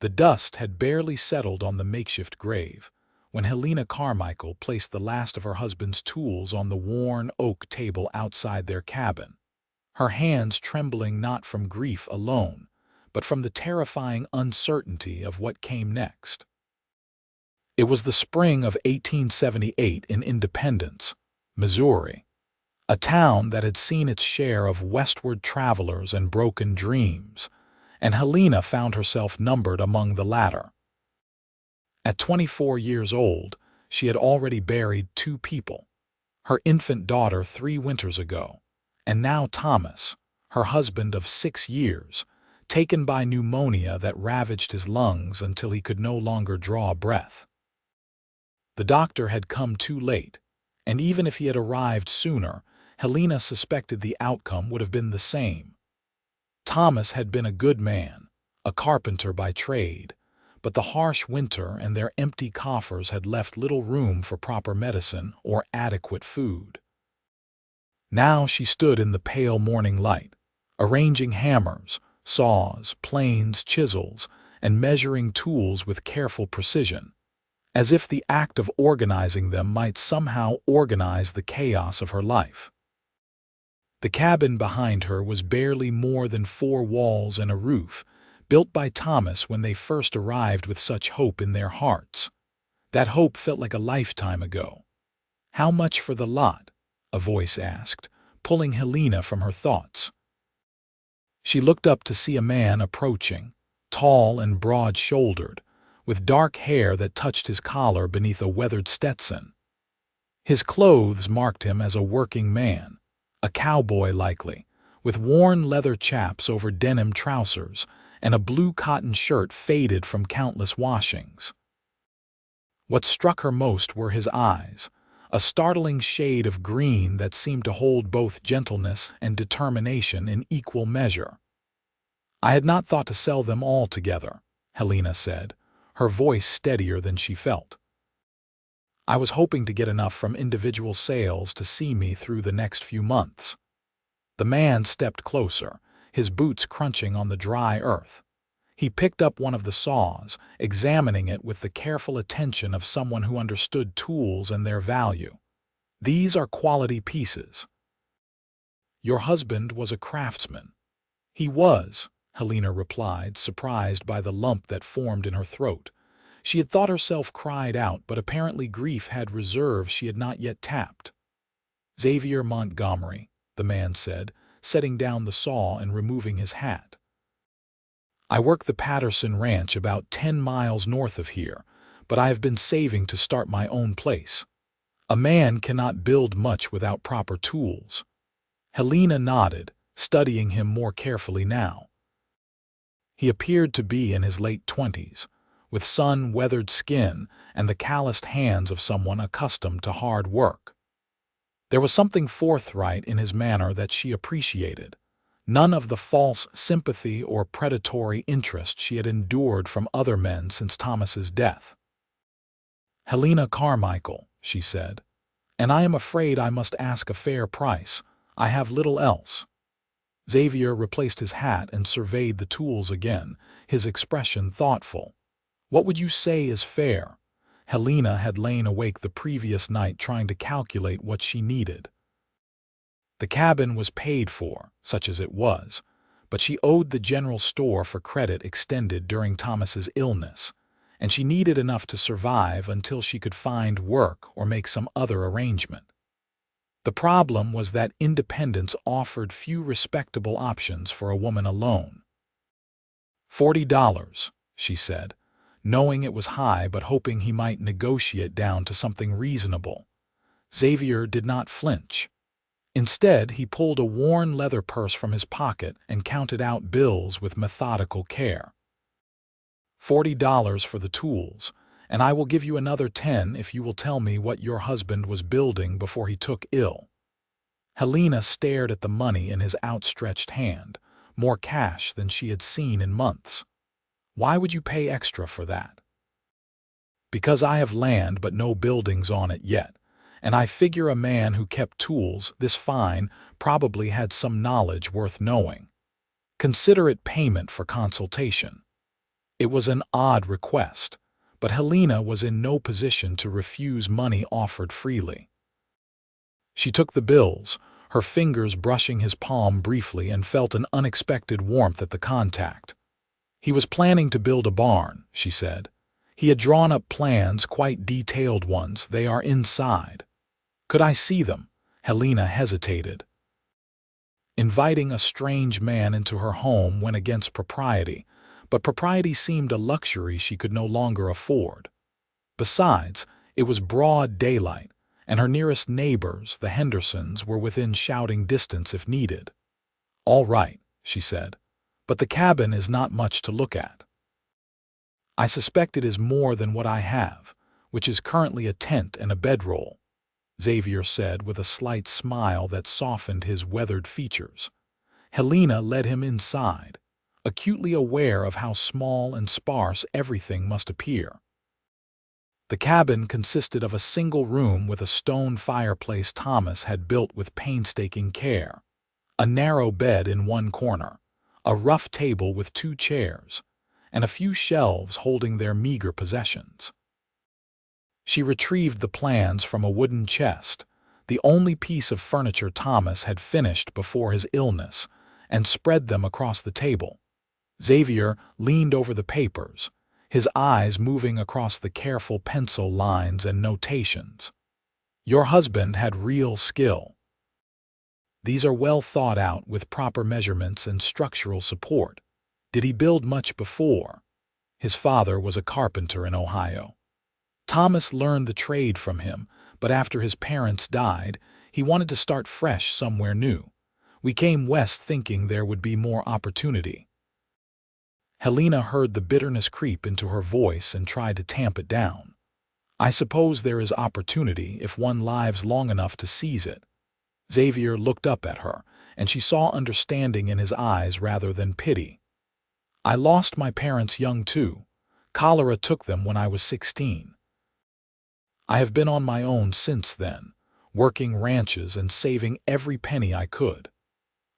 The dust had barely settled on the makeshift grave when Helena Carmichael placed the last of her husband's tools on the worn oak table outside their cabin, her hands trembling not from grief alone, but from the terrifying uncertainty of what came next. It was the spring of 1878 in Independence, Missouri, a town that had seen its share of westward travelers and broken dreams, and Helena found herself numbered among the latter. At 24 years old, she had already buried 2 people, her infant daughter 3 winters ago, and now Thomas, her husband of 6 years, taken by pneumonia that ravaged his lungs until he could no longer draw breath. The doctor had come too late, and even if he had arrived sooner, Helena suspected the outcome would have been the same. Thomas had been a good man, a carpenter by trade, but the harsh winter and their empty coffers had left little room for proper medicine or adequate food. Now she stood in the pale morning light, arranging hammers, saws, planes, chisels, and measuring tools with careful precision, as if the act of organizing them might somehow organize the chaos of her life. The cabin behind her was barely more than 4 walls and a roof, built by Thomas when they first arrived with such hope in their hearts. That hope felt like a lifetime ago. "How much for the lot?" a voice asked, pulling Helena from her thoughts. She looked up to see a man approaching, tall and broad-shouldered, with dark hair that touched his collar beneath a weathered Stetson. His clothes marked him as a working man, a cowboy likely, with worn leather chaps over denim trousers and a blue cotton shirt faded from countless washings. What struck her most were his eyes, a startling shade of green that seemed to hold both gentleness and determination in equal measure. "I had not thought to sell them all together," Helena said, her voice steadier than she felt. "I was hoping to get enough from individual sales to see me through the next few months." The man stepped closer, his boots crunching on the dry earth. He picked up one of the saws, examining it with the careful attention of someone who understood tools and their value. "These are quality pieces." "Your husband was a craftsman." "He was," Helena replied, surprised by the lump that formed in her throat. She had thought herself cried out, but apparently grief had reserves she had not yet tapped. "Xavier Montgomery," the man said, setting down the saw and removing his hat. "I work the Patterson Ranch about 10 miles north of here, but I have been saving to start my own place. A man cannot build much without proper tools." Helena nodded, studying him more carefully now. He appeared to be in his late 20s, with sun-weathered skin and the calloused hands of someone accustomed to hard work. There was something forthright in his manner that she appreciated, none of the false sympathy or predatory interest she had endured from other men since Thomas's death. "Helena Carmichael," she said, "and I am afraid I must ask a fair price. I have little else." Xavier replaced his hat and surveyed the tools again, his expression thoughtful. "What would you say is fair?" Helena had lain awake the previous night trying to calculate what she needed. The cabin was paid for, such as it was, but she owed the general store for credit extended during Thomas's illness, and she needed enough to survive until she could find work or make some other arrangement. The problem was that Independence offered few respectable options for a woman alone. $40, she said, knowing it was high but hoping he might negotiate down to something reasonable. Xavier did not flinch. Instead, he pulled a worn leather purse from his pocket and counted out bills with methodical care. $40 for the tools, and I will give you another 10 if you will tell me what your husband was building before he took ill. Helena stared at the money in his outstretched hand, more cash than she had seen in months. "Why would you pay extra for that?" "Because I have land but no buildings on it yet, and I figure a man who kept tools this fine probably had some knowledge worth knowing. Consider it payment for consultation." It was an odd request, but Helena was in no position to refuse money offered freely. She took the bills, her fingers brushing his palm briefly, and felt an unexpected warmth at the contact. He was planning to build a barn, she said. He had drawn up plans, quite detailed ones. They are inside. Could I see them? Helena hesitated. Inviting a strange man into her home went against propriety, but propriety seemed a luxury she could no longer afford. Besides, it was broad daylight, and her nearest neighbors, the Hendersons, were within shouting distance if needed. "All right," she said, "but the cabin is not much to look at." "I suspect it is more than what I have, which is currently a tent and a bedroll," Xavier said with a slight smile that softened his weathered features. Helena led him inside, acutely aware of how small and sparse everything must appear. The cabin consisted of a single room with a stone fireplace Thomas had built with painstaking care, a narrow bed in one corner, a rough table with 2 chairs, and a few shelves holding their meager possessions. She retrieved the plans from a wooden chest, the only piece of furniture Thomas had finished before his illness, and spread them across the table. Xavier leaned over the papers, his eyes moving across the careful pencil lines and notations. "Your husband had real skill. These are well thought out with proper measurements and structural support. Did he build much before?" His father was a carpenter in Ohio. Thomas learned the trade from him, but after his parents died, he wanted to start fresh somewhere new. "We came west thinking there would be more opportunity." Helena heard the bitterness creep into her voice and tried to tamp it down. "I suppose there is opportunity if one lives long enough to seize it." Xavier looked up at her, and she saw understanding in his eyes rather than pity. "I lost my parents young too. Cholera took them when I was 16. I have been on my own since then, working ranches and saving every penny I could.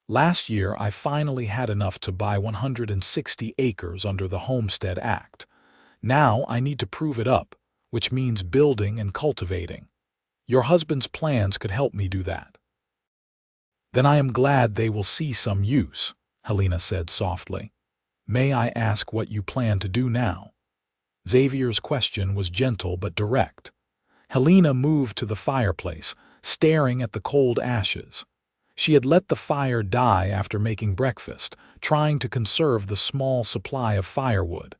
Last year I finally had enough to buy 160 acres under the Homestead Act. Now I need to prove it up, which means building and cultivating. Your husband's plans could help me do that." "Then I am glad they will see some use," Helena said softly. "May I ask what you plan to do now?" Xavier's question was gentle but direct. Helena moved to the fireplace, staring at the cold ashes. She had let the fire die after making breakfast, trying to conserve the small supply of firewood.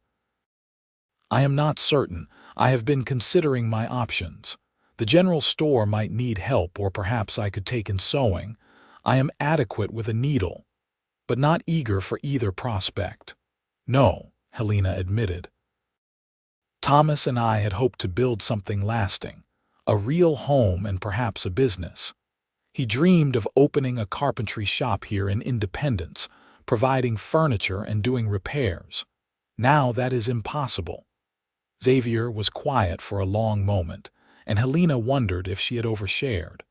"I am not certain. I have been considering my options. The general store might need help, or perhaps I could take in sewing. I am adequate with a needle, but not eager for either prospect." "No," Helena admitted. "Thomas and I had hoped to build something lasting, a real home and perhaps a business. He dreamed of opening a carpentry shop here in Independence, providing furniture and doing repairs. Now that is impossible." Xavier was quiet for a long moment, and Helena wondered if she had overshared.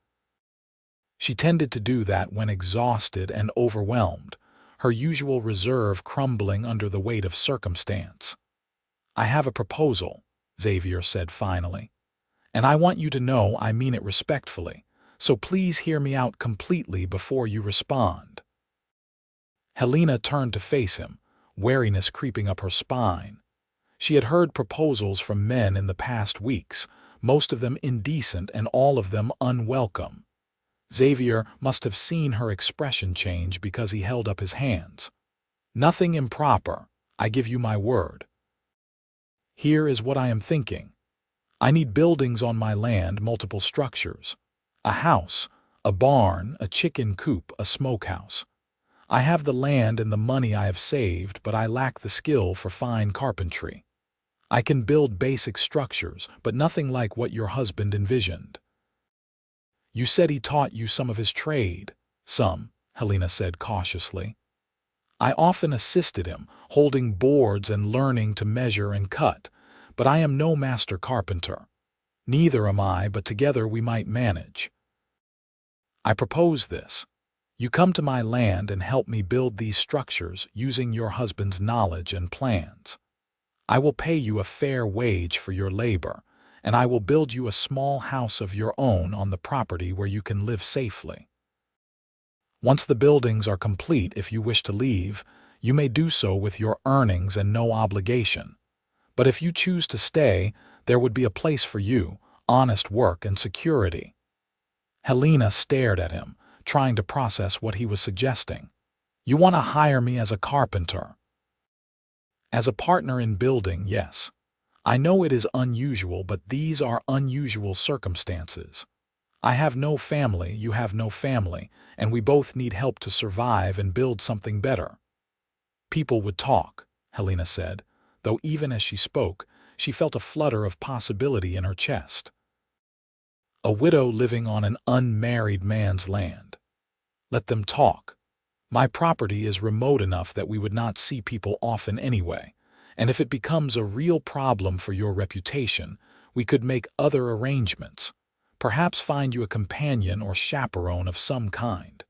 She tended to do that when exhausted and overwhelmed, her usual reserve crumbling under the weight of circumstance. "I have a proposal," Xavier said finally, "and I want you to know I mean it respectfully. So please hear me out completely before you respond." Helena turned to face him, wariness creeping up her spine. She had heard proposals from men in the past weeks, most of them indecent and all of them unwelcome. Xavier must have seen her expression change because he held up his hands. "Nothing improper, I give you my word. Here is what I am thinking. I need buildings on my land, multiple structures. A house, a barn, a chicken coop, a smokehouse. I have the land and the money I have saved, but I lack the skill for fine carpentry. I can build basic structures, but nothing like what your husband envisioned." "You said he taught you some of his trade." "Some," Helena said cautiously. "I often assisted him, holding boards and learning to measure and cut, but I am no master carpenter. Neither am I, but together we might manage. I propose this. You come to my land and help me build these structures using your husband's knowledge and plans. I will pay you a fair wage for your labor, and I will build you a small house of your own on the property where you can live safely. Once the buildings are complete, if you wish to leave, you may do so with your earnings and no obligation. But if you choose to stay, there would be a place for you, honest work and security. Helena stared at him, trying to process what he was suggesting. You want to hire me as a carpenter? As a partner in building, yes. I know it is unusual, but these are unusual circumstances. I have no family, you have no family, and we both need help to survive and build something better. People would talk, Helena said, though even as she spoke, she felt a flutter of possibility in her chest. A widow living on an unmarried man's land. Let them talk. My property is remote enough that we would not see people often anyway, and if it becomes a real problem for your reputation, we could make other arrangements, perhaps find you a companion or chaperone of some kind.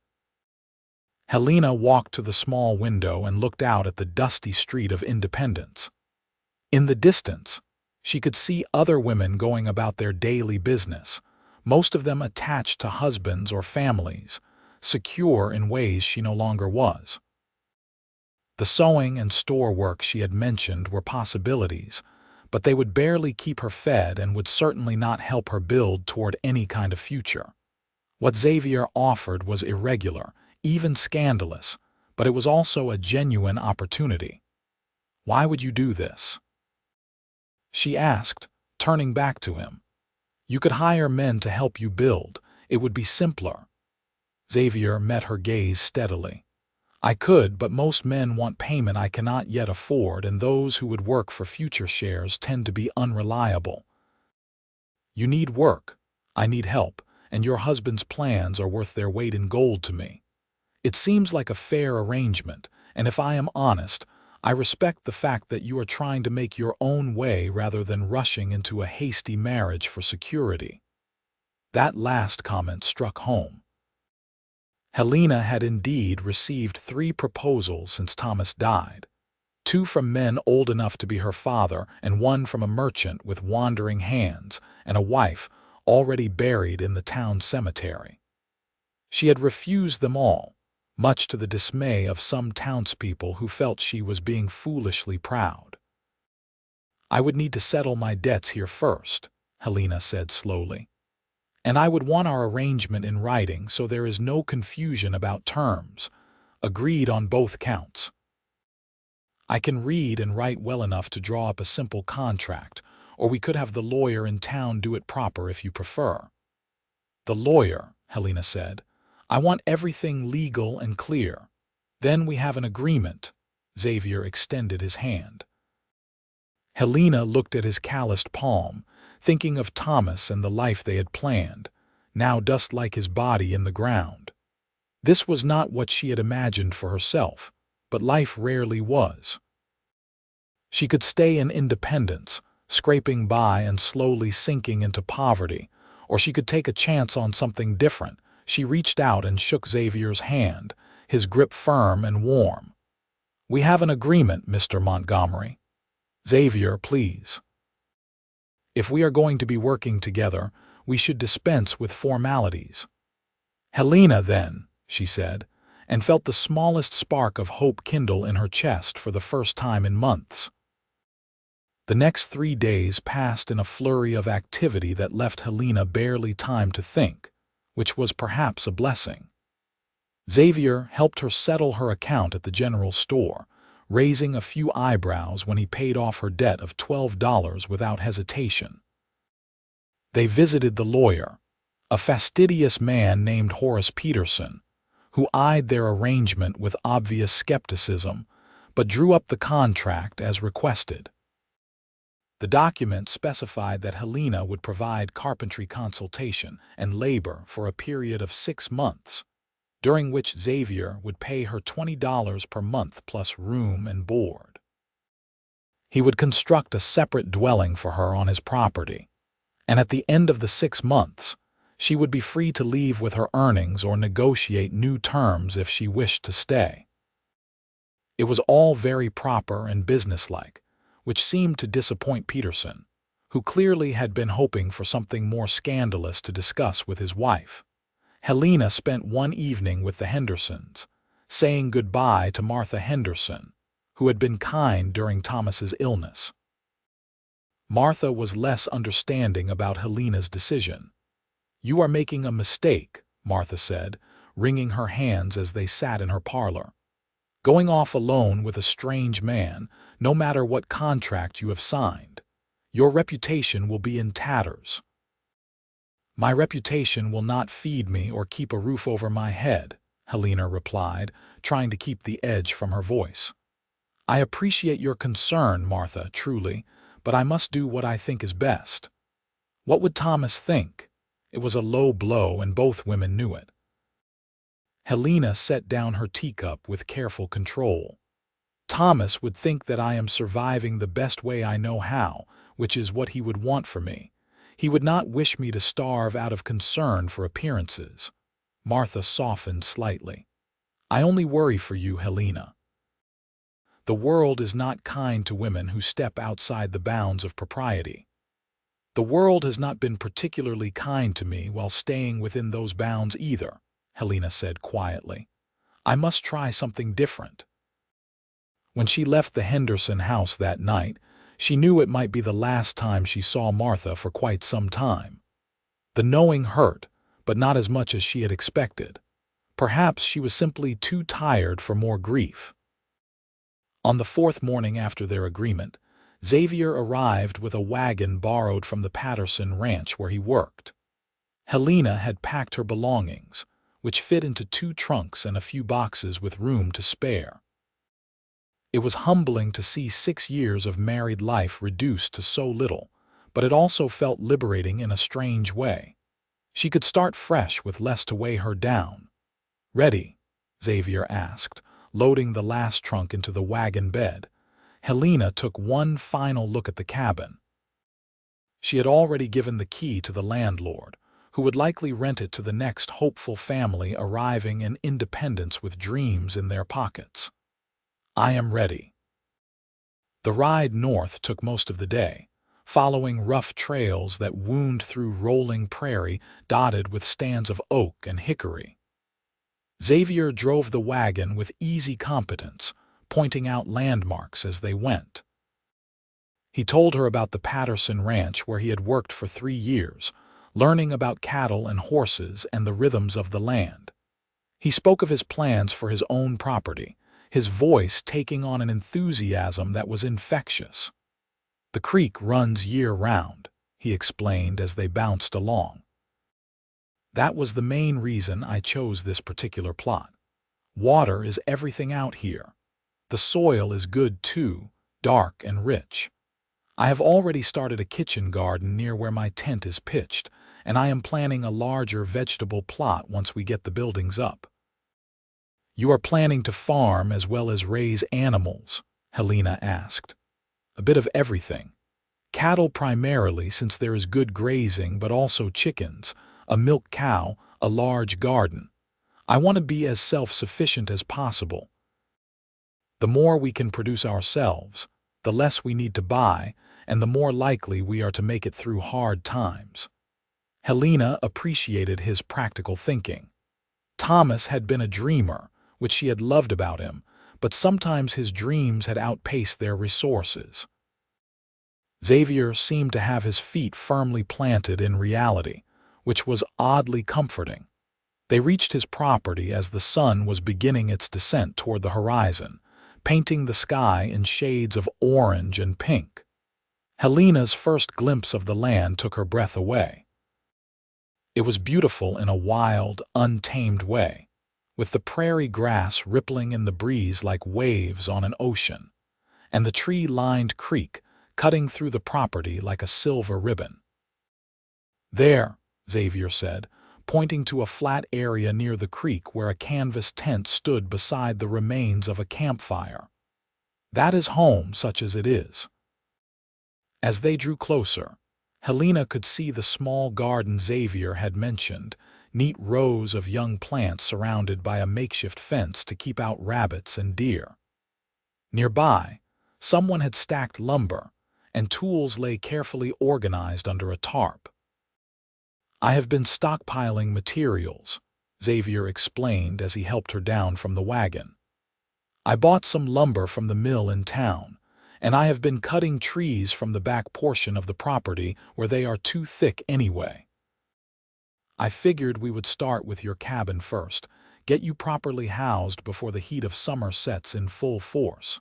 Helena walked to the small window and looked out at the dusty street of Independence. In the distance, she could see other women going about their daily business, most of them attached to husbands or families, secure in ways she no longer was. The sewing and store work she had mentioned were possibilities, but they would barely keep her fed and would certainly not help her build toward any kind of future. What Xavier offered was irregular, even scandalous, but it was also a genuine opportunity. Why would you do this? She asked, turning back to him. You could hire men to help you build. It would be simpler. Xavier met her gaze steadily. I could, but most men want payment I cannot yet afford, and those who would work for future shares tend to be unreliable. You need work, I need help, and your husband's plans are worth their weight in gold to me. It seems like a fair arrangement, and if I am honest, I respect the fact that you are trying to make your own way rather than rushing into a hasty marriage for security. That last comment struck home. Helena had indeed received 3 proposals since Thomas died, 2 from men old enough to be her father and 1 from a merchant with wandering hands and a wife already buried in the town cemetery. She had refused them all, much to the dismay of some townspeople who felt she was being foolishly proud. I would need to settle my debts here first, Helena said slowly. And I would want our arrangement in writing so there is no confusion about terms, agreed on both counts. I can read and write well enough to draw up a simple contract, or we could have the lawyer in town do it proper if you prefer. The lawyer, Helena said. I want everything legal and clear. Then we have an agreement. Xavier extended his hand. Helena looked at his calloused palm, thinking of Thomas and the life they had planned, now dust like his body in the ground. This was not what she had imagined for herself, but life rarely was. She could stay in Independence, scraping by and slowly sinking into poverty, or she could take a chance on something different. She reached out and shook Xavier's hand, his grip firm and warm. We have an agreement, Mr. Montgomery. Xavier, please. If we are going to be working together, we should dispense with formalities. Helena, then, she said, and felt the smallest spark of hope kindle in her chest for the first time in months. The next 3 days passed in a flurry of activity that left Helena barely time to think, which was perhaps a blessing. Xavier helped her settle her account at the general store, raising a few eyebrows when he paid off her debt of $12 without hesitation. They visited the lawyer, a fastidious man named Horace Peterson, who eyed their arrangement with obvious skepticism, but drew up the contract as requested. The document specified that Helena would provide carpentry consultation and labor for a period of 6 months, during which Xavier would pay her $20 per month plus room and board. He would construct a separate dwelling for her on his property, and at the end of the 6 months, she would be free to leave with her earnings or negotiate new terms if she wished to stay. It was all very proper and businesslike, which seemed to disappoint Peterson, who clearly had been hoping for something more scandalous to discuss with his wife. Helena spent one evening with the Hendersons, saying goodbye to Martha Henderson, who had been kind during Thomas's illness. Martha was less understanding about Helena's decision. "You are making a mistake," Martha said, wringing her hands as they sat in her parlor. "Going off alone with a strange man, no matter what contract you have signed. Your reputation will be in tatters." "My reputation will not feed me or keep a roof over my head," Helena replied, trying to keep the edge from her voice. "I appreciate your concern, Martha, truly, but I must do what I think is best." What would Thomas think? It was a low blow, and both women knew it. Helena set down her teacup with careful control. "Thomas would think that I am surviving the best way I know how, which is what he would want for me. He would not wish me to starve out of concern for appearances." Martha softened slightly. "I only worry for you, Helena. The world is not kind to women who step outside the bounds of propriety." "The world has not been particularly kind to me while staying within those bounds either," Helena said quietly. "I must try something different." When she left the Henderson house that night, she knew it might be the last time she saw Martha for quite some time. The knowing hurt, but not as much as she had expected. Perhaps she was simply too tired for more grief. On the fourth morning after their agreement, Xavier arrived with a wagon borrowed from the Patterson ranch where he worked. Helena had packed her belongings, which fit into 2 trunks and a few boxes with room to spare. It was humbling to see 6 years of married life reduced to so little, but it also felt liberating in a strange way. She could start fresh with less to weigh her down. "Ready?" Xavier asked, loading the last trunk into the wagon bed. Helena took one final look at the cabin. She had already given the key to the landlord, who would likely rent it to the next hopeful family arriving in independence with dreams in their pockets. "I am ready." The ride north took most of the day, following rough trails that wound through rolling prairie dotted with stands of oak and hickory. Xavier drove the wagon with easy competence, pointing out landmarks as they went. He told her about the Patterson ranch where he had worked for 3 years, learning about cattle and horses and the rhythms of the land. He spoke of his plans for his own property, his voice taking on an enthusiasm that was infectious. "The creek runs year-round," he explained as they bounced along. "That was the main reason I chose this particular plot. Water is everything out here. The soil is good too, dark and rich. I have already started a kitchen garden near where my tent is pitched, and I am planning a larger vegetable plot once we get the buildings up." "You are planning to farm as well as raise animals?" Helena asked. "A bit of everything. Cattle primarily, since there is good grazing, but also chickens, a milk cow, a large garden. I want to be as self-sufficient as possible. The more we can produce ourselves, the less we need to buy, and the more likely we are to make it through hard times." Helena appreciated his practical thinking. Thomas had been a dreamer, which she had loved about him, but sometimes his dreams had outpaced their resources. Xavier seemed to have his feet firmly planted in reality, which was oddly comforting. They reached his property as the sun was beginning its descent toward the horizon, painting the sky in shades of orange and pink. Helena's first glimpse of the land took her breath away. It was beautiful in a wild, untamed way, with the prairie grass rippling in the breeze like waves on an ocean, and the tree-lined creek cutting through the property like a silver ribbon. "There," Xavier said, pointing to a flat area near the creek where a canvas tent stood beside the remains of a campfire. "That is home, such as it is." As they drew closer, Helena could see the small garden Xavier had mentioned, neat rows of young plants surrounded by a makeshift fence to keep out rabbits and deer. Nearby, Someone had stacked lumber, and tools lay carefully organized under a tarp. "I have been stockpiling materials," Xavier explained as he helped her down from the wagon. "I bought some lumber from the mill in town, and I have been cutting trees from the back portion of the property where they are too thick anyway. I figured we would start with your cabin first, get you properly housed before the heat of summer sets in full force."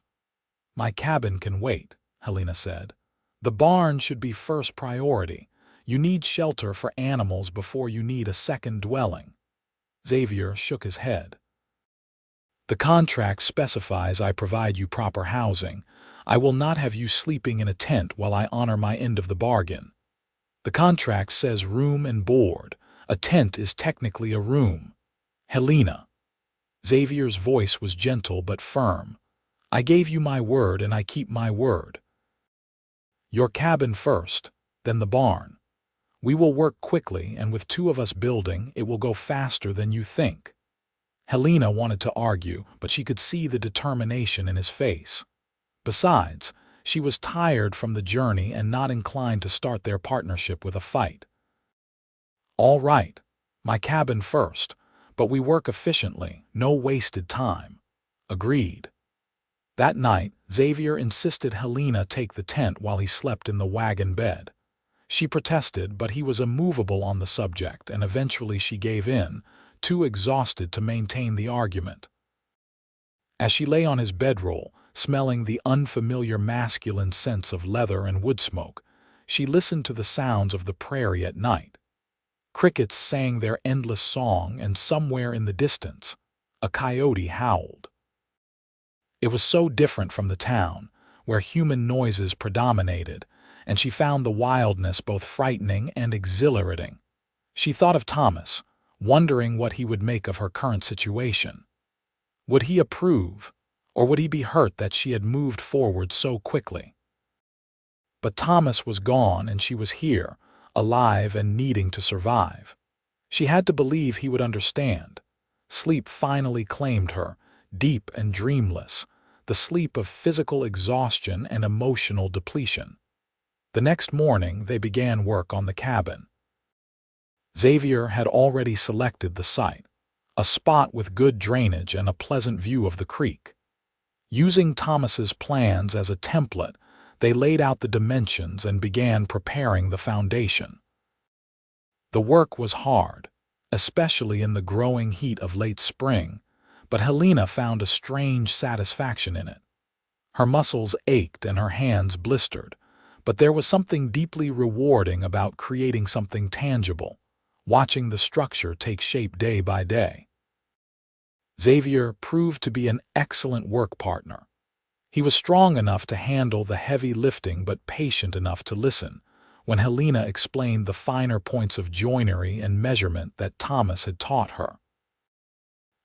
"My cabin can wait," Helena said. "The barn should be first priority. You need shelter for animals before you need a second dwelling." Xavier shook his head. "The contract specifies I provide you proper housing. I will not have you sleeping in a tent while I honor my end of the bargain. The contract says room and board. A tent is technically a room." "Helena." Xavier's voice was gentle but firm. "I gave you my word and I keep my word. Your cabin first, then the barn. We will work quickly, and with two of us building, it will go faster than you think." Helena wanted to argue, but she could see the determination in his face. Besides, she was tired from the journey and not inclined to start their partnership with a fight. "All right, my cabin first, but we work efficiently, no wasted time." "Agreed." That night, Xavier insisted Helena take the tent while he slept in the wagon bed. She protested, but he was immovable on the subject, and eventually she gave in, too exhausted to maintain the argument. As she lay on his bedroll, smelling the unfamiliar masculine scents of leather and wood smoke, she listened to the sounds of the prairie at night. Crickets sang their endless song, and somewhere in the distance, a coyote howled. It was so different from the town, where human noises predominated, and she found the wildness both frightening and exhilarating. She thought of Thomas, wondering what he would make of her current situation. Would he approve, or would he be hurt that she had moved forward so quickly? But Thomas was gone and she was here, alive and needing to survive. She had to believe he would understand. Sleep finally claimed her, deep and dreamless, the sleep of physical exhaustion and emotional depletion. The next morning they began work on the cabin. Xavier had already selected the site, a spot with good drainage and a pleasant view of the creek. Using Thomas's plans as a template, they laid out the dimensions and began preparing the foundation. The work was hard, especially in the growing heat of late spring, but Helena found a strange satisfaction in it. Her muscles ached and her hands blistered, but there was something deeply rewarding about creating something tangible, watching the structure take shape day by day. Xavier proved to be an excellent work partner. He was strong enough to handle the heavy lifting but patient enough to listen when Helena explained the finer points of joinery and measurement that Thomas had taught her.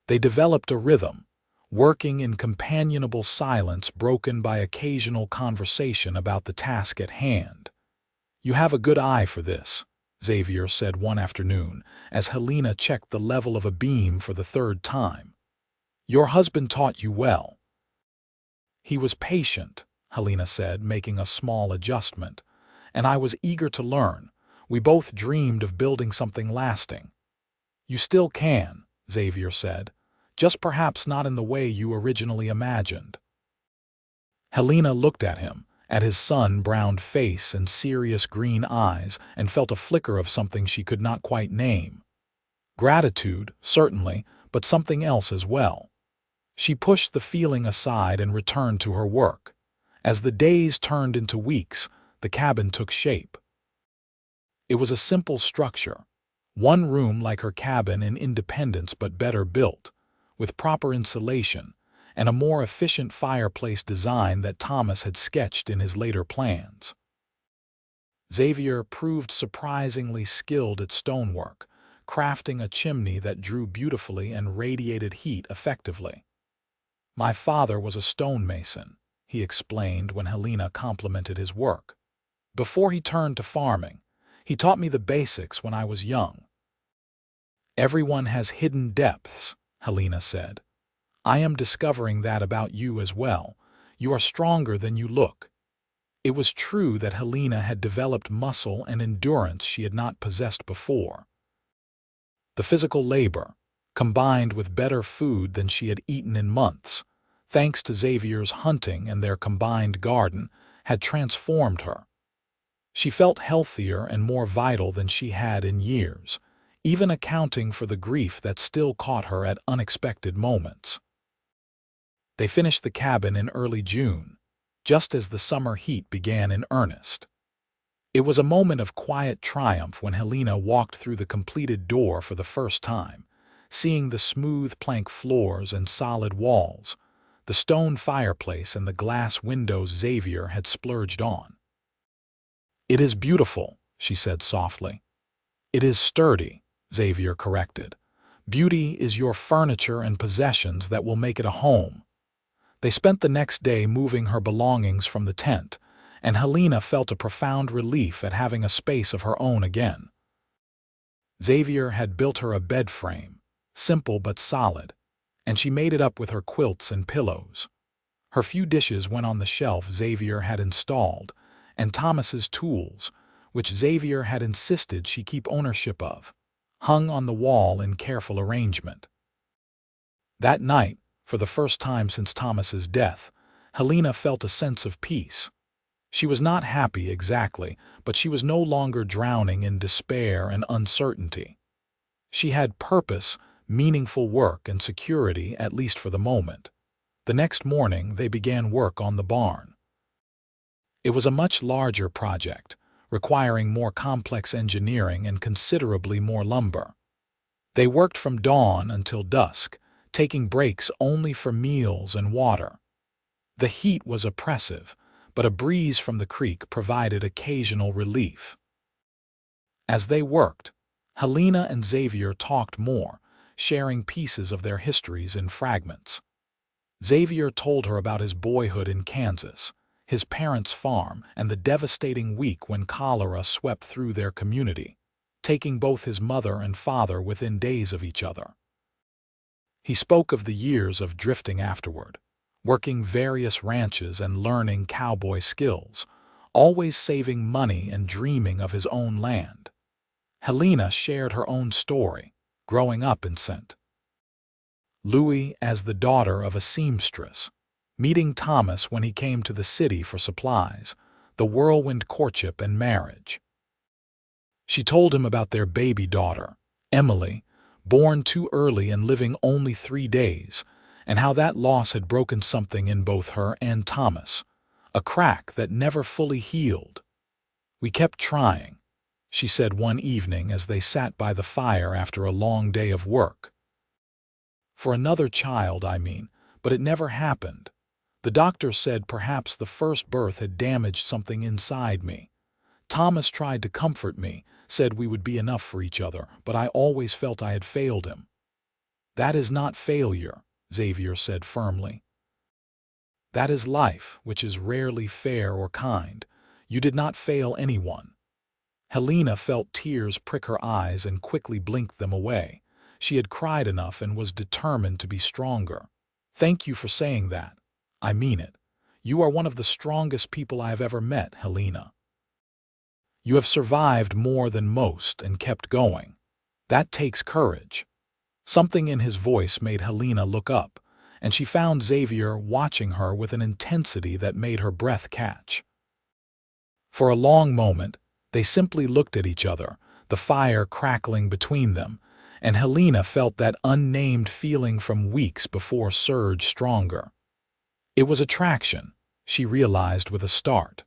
They developed a rhythm, working in companionable silence broken by occasional conversation about the task at hand. "You have a good eye for this," Xavier said one afternoon as Helena checked the level of a beam for the third time. "Your husband taught you well." "He was patient," Helena said, making a small adjustment, "and I was eager to learn. We both dreamed of building something lasting." "You still can," Xavier said, "just perhaps not in the way you originally imagined." Helena looked at him, at his sun-browned face and serious green eyes, and felt a flicker of something she could not quite name. Gratitude, certainly, but something else as well. She pushed the feeling aside and returned to her work. As the days turned into weeks, the cabin took shape. It was a simple structure, one room like her cabin in Independence but better built, with proper insulation and a more efficient fireplace design that Thomas had sketched in his later plans. Xavier proved surprisingly skilled at stonework, crafting a chimney that drew beautifully and radiated heat effectively. "My father was a stonemason," he explained when Helena complimented his work. "Before he turned to farming, he taught me the basics when I was young." "Everyone has hidden depths," Helena said. "I am discovering that about you as well. You are stronger than you look." It was true that Helena had developed muscle and endurance she had not possessed before. The physical labor, combined with better food than she had eaten in months, thanks to Xavier's hunting and their combined garden, had transformed her. She felt healthier and more vital than she had in years, even accounting for the grief that still caught her at unexpected moments. They finished the cabin in early June, just as the summer heat began in earnest. It was a moment of quiet triumph when Helena walked through the completed door for the first time, seeing the smooth plank floors and solid walls, the stone fireplace and the glass windows Xavier had splurged on. "It is beautiful," she said softly. "It is sturdy," Xavier corrected. "Beauty is your furniture and possessions that will make it a home." They spent the next day moving her belongings from the tent, and Helena felt a profound relief at having a space of her own again. Xavier had built her a bed frame, simple but solid, and she made it up with her quilts and pillows. Her few dishes went on the shelf Xavier had installed, and Thomas's tools, which Xavier had insisted she keep ownership of, hung on the wall in careful arrangement. That night, for the first time since Thomas's death, Helena felt a sense of peace. She was not happy exactly, but she was no longer drowning in despair and uncertainty. She had purpose, meaningful work, and security, at least for the moment. The next morning, they began work on the barn. It was a much larger project, requiring more complex engineering and considerably more lumber. They worked from dawn until dusk, taking breaks only for meals and water. The heat was oppressive, but a breeze from the creek provided occasional relief. As they worked, Helena and Xavier talked more, sharing pieces of their histories in fragments. Xavier told her about his boyhood in Kansas, his parents' farm, and the devastating week when cholera swept through their community, taking both his mother and father within days of each other. He spoke of the years of drifting afterward, working various ranches and learning cowboy skills, always saving money and dreaming of his own land. Helena shared her own story, growing up in St. Louis as the daughter of a seamstress, meeting Thomas when he came to the city for supplies, the whirlwind courtship and marriage. She told him about their baby daughter, Emily, born too early and living only 3 days, and how that loss had broken something in both her and Thomas, a crack that never fully healed. "We kept trying," she said one evening as they sat by the fire after a long day of work. "For another child, I mean, but it never happened. The doctor said perhaps the first birth had damaged something inside me. Thomas tried to comfort me, said we would be enough for each other, but I always felt I had failed him." "That is not failure," Xavier said firmly. "That is life, which is rarely fair or kind. You did not fail anyone." Helena felt tears prick her eyes and quickly blinked them away. She had cried enough and was determined to be stronger. "Thank you for saying that. I mean it. You are one of the strongest people I have ever met, Helena. You have survived more than most and kept going. That takes courage." Something in his voice made Helena look up, and she found Xavier watching her with an intensity that made her breath catch. For a long moment, they simply looked at each other, the fire crackling between them, and Helena felt that unnamed feeling from weeks before surge stronger. It was attraction, she realized with a start.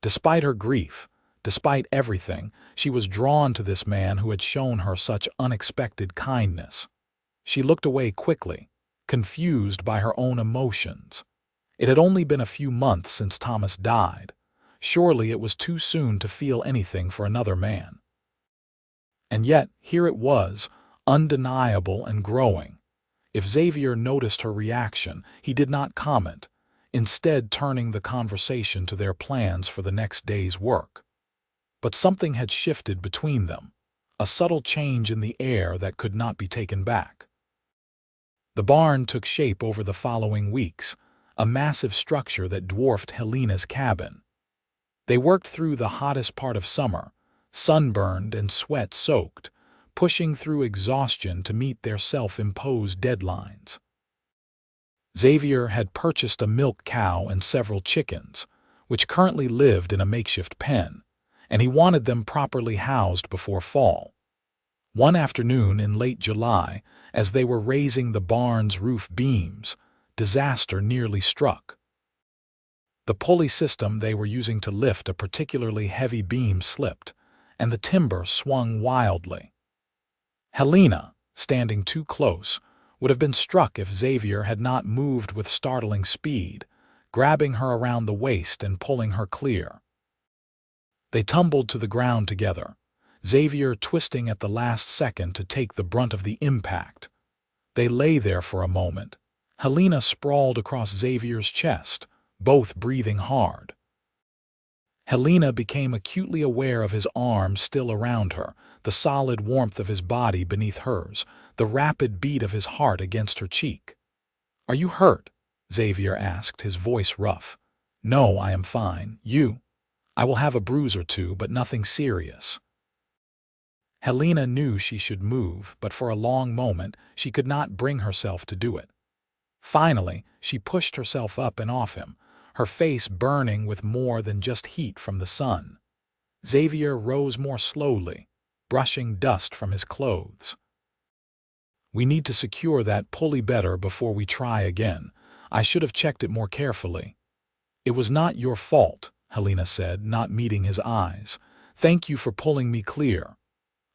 Despite her grief, despite everything, she was drawn to this man who had shown her such unexpected kindness. She looked away quickly, confused by her own emotions. It had only been a few months since Thomas died. Surely it was too soon to feel anything for another man. And yet, here it was, undeniable and growing. If Xavier noticed her reaction, he did not comment, instead turning the conversation to their plans for the next day's work. But something had shifted between them, a subtle change in the air that could not be taken back. The barn took shape over the following weeks, a massive structure that dwarfed Helena's cabin. They worked through the hottest part of summer, sunburned and sweat-soaked, pushing through exhaustion to meet their self-imposed deadlines. Xavier had purchased a milk cow and several chickens, which currently lived in a makeshift pen, and he wanted them properly housed before fall. One afternoon in late July, as they were raising the barn's roof beams, disaster nearly struck. The pulley system they were using to lift a particularly heavy beam slipped, and the timber swung wildly. Helena, standing too close, would have been struck if Xavier had not moved with startling speed, grabbing her around the waist and pulling her clear. They tumbled to the ground together, Xavier twisting at the last second to take the brunt of the impact. They lay there for a moment, Helena sprawled across Xavier's chest, both breathing hard. Helena became acutely aware of his arms still around her, the solid warmth of his body beneath hers, the rapid beat of his heart against her cheek. "Are you hurt?" Xavier asked, his voice rough. "No, I am fine. You?" "I will have a bruise or two, but nothing serious." Helena knew she should move, but for a long moment she could not bring herself to do it. Finally, she pushed herself up and off him, her face burning with more than just heat from the sun. Xavier rose more slowly, brushing dust from his clothes. "We need to secure that pulley better before we try again. I should have checked it more carefully." "It was not your fault," Helena said, not meeting his eyes. "Thank you for pulling me clear."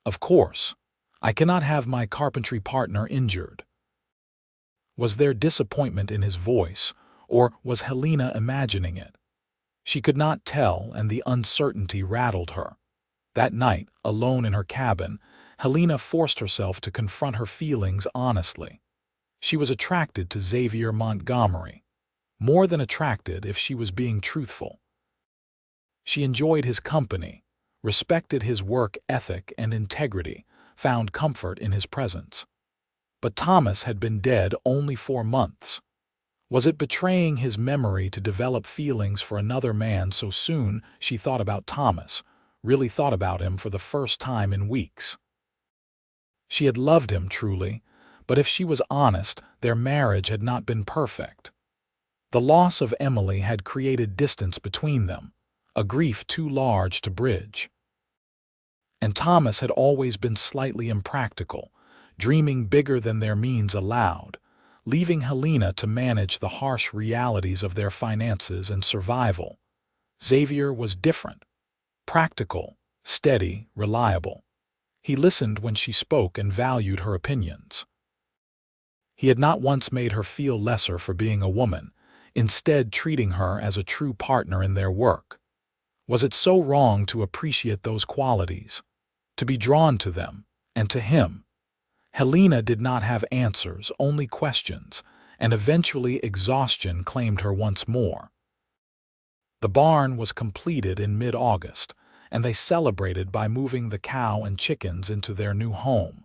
"Of course. I cannot have my carpentry partner injured." Was there disappointment in his voice, or was Helena imagining it? She could not tell, and the uncertainty rattled her. That night, alone in her cabin, Helena forced herself to confront her feelings honestly. She was attracted to Xavier Montgomery. More than attracted if she was being truthful. She enjoyed his company, respected his work ethic and integrity, found comfort in his presence. But Thomas had been dead only 4 months. Was it betraying his memory to develop feelings for another man so soon? She thought about Thomas, really thought about him for the first time in weeks. She had loved him truly, but if she was honest, their marriage had not been perfect. The loss of Emily had created distance between them, a grief too large to bridge. And Thomas had always been slightly impractical, dreaming bigger than their means allowed, leaving Helena to manage the harsh realities of their finances and survival. Xavier was different. Practical, steady, reliable. He listened when she spoke and valued her opinions. He had not once made her feel lesser for being a woman, instead treating her as a true partner in their work. Was it so wrong to appreciate those qualities, to be drawn to them, and to him? Helena did not have answers, only questions, and eventually exhaustion claimed her once more. The barn was completed in mid-August, and they celebrated by moving the cow and chickens into their new home.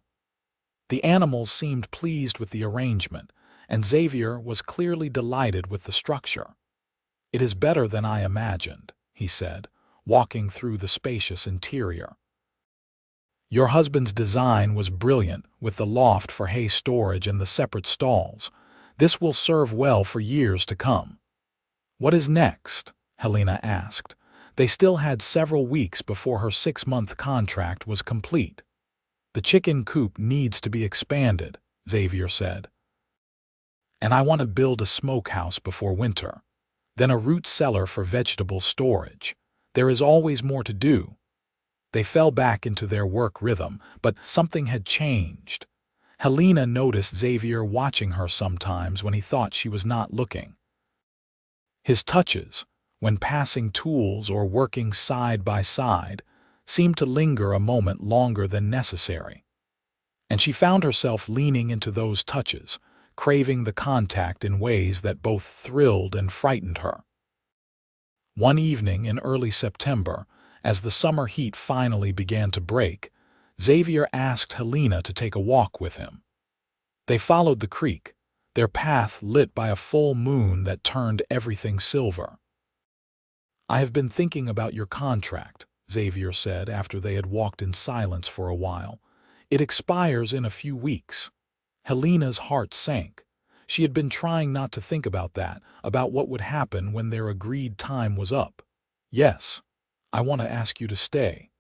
The animals seemed pleased with the arrangement, and Xavier was clearly delighted with the structure. "It is better than I imagined," he said, walking through the spacious interior. "Your husband's design was brilliant, with the loft for hay storage and the separate stalls. This will serve well for years to come." "What is next?" Helena asked. They still had several weeks before her 6-month contract was complete. "The chicken coop needs to be expanded," Xavier said. "And I want to build a smokehouse before winter. Then a root cellar for vegetable storage. There is always more to do." They fell back into their work rhythm, but something had changed. Helena noticed Xavier watching her sometimes when he thought she was not looking. His touches, when passing tools or working side by side, seemed to linger a moment longer than necessary. And she found herself leaning into those touches, craving the contact in ways that both thrilled and frightened her. One evening in early September, as the summer heat finally began to break, Xavier asked Helena to take a walk with him. They followed the creek, their path lit by a full moon that turned everything silver. "I have been thinking about your contract," Xavier said after they had walked in silence for a while. "It expires in a few weeks." Helena's heart sank. She had been trying not to think about that, about what would happen when their agreed time was up. "Yes, I want to ask you to stay."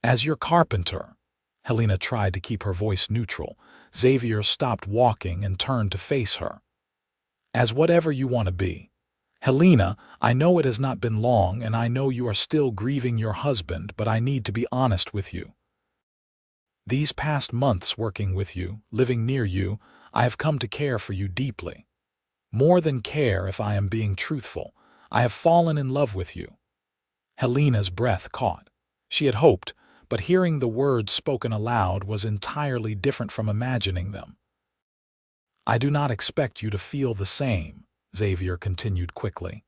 "As your carpenter." Helena tried to keep her voice neutral. Xavier stopped walking and turned to face her. "As whatever you want to be. Helena, I know it has not been long and I know you are still grieving your husband, but I need to be honest with you. These past months working with you, living near you, I have come to care for you deeply. More than care, if I am being truthful. I have fallen in love with you." Helena's breath caught. She had hoped, but hearing the words spoken aloud was entirely different from imagining them. "I do not expect you to feel the same," Xavier continued quickly.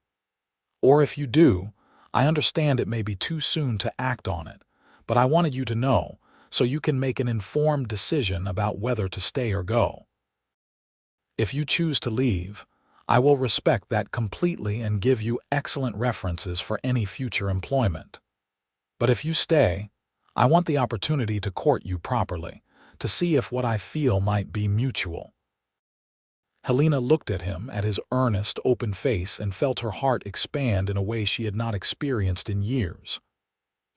"Or if you do, I understand it may be too soon to act on it, but I wanted you to know, so you can make an informed decision about whether to stay or go. If you choose to leave, I will respect that completely and give you excellent references for any future employment. But if you stay, I want the opportunity to court you properly, to see if what I feel might be mutual." Helena looked at him, at his earnest, open face, and felt her heart expand in a way she had not experienced in years.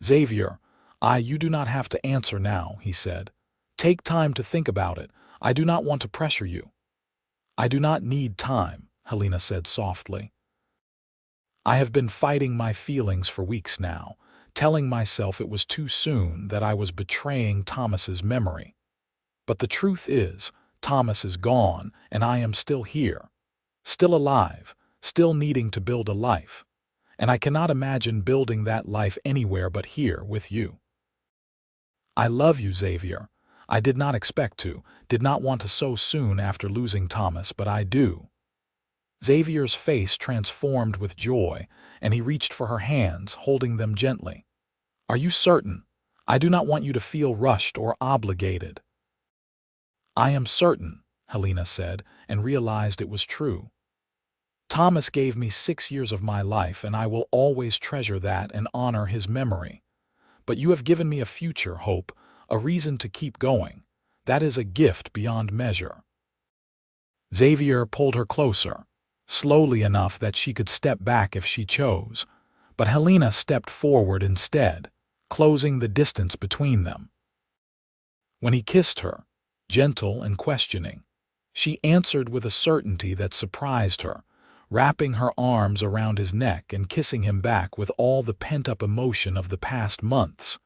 "Xavier, you do not have to answer now," he said. "Take time to think about it. I do not want to pressure you." "I do not need time," Helena said softly. "I have been fighting my feelings for weeks now, telling myself it was too soon, that I was betraying Thomas's memory. But the truth is, Thomas is gone, and I am still here, still alive, still needing to build a life. And I cannot imagine building that life anywhere but here with you. I love you, Xavier. I did not expect to, did not want to so soon after losing Thomas, but I do." Xavier's face transformed with joy, and he reached for her hands, holding them gently. "Are you certain? I do not want you to feel rushed or obligated." "I am certain," Helena said, and realized it was true. "Thomas gave me 6 years of my life, and I will always treasure that and honor his memory. But you have given me a future, hope, a reason to keep going. That is a gift beyond measure." Xavier pulled her closer, slowly enough that she could step back if she chose, but Helena stepped forward instead, closing the distance between them. When he kissed her, gentle and questioning, she answered with a certainty that surprised her, wrapping her arms around his neck and kissing him back with all the pent-up emotion of the past months.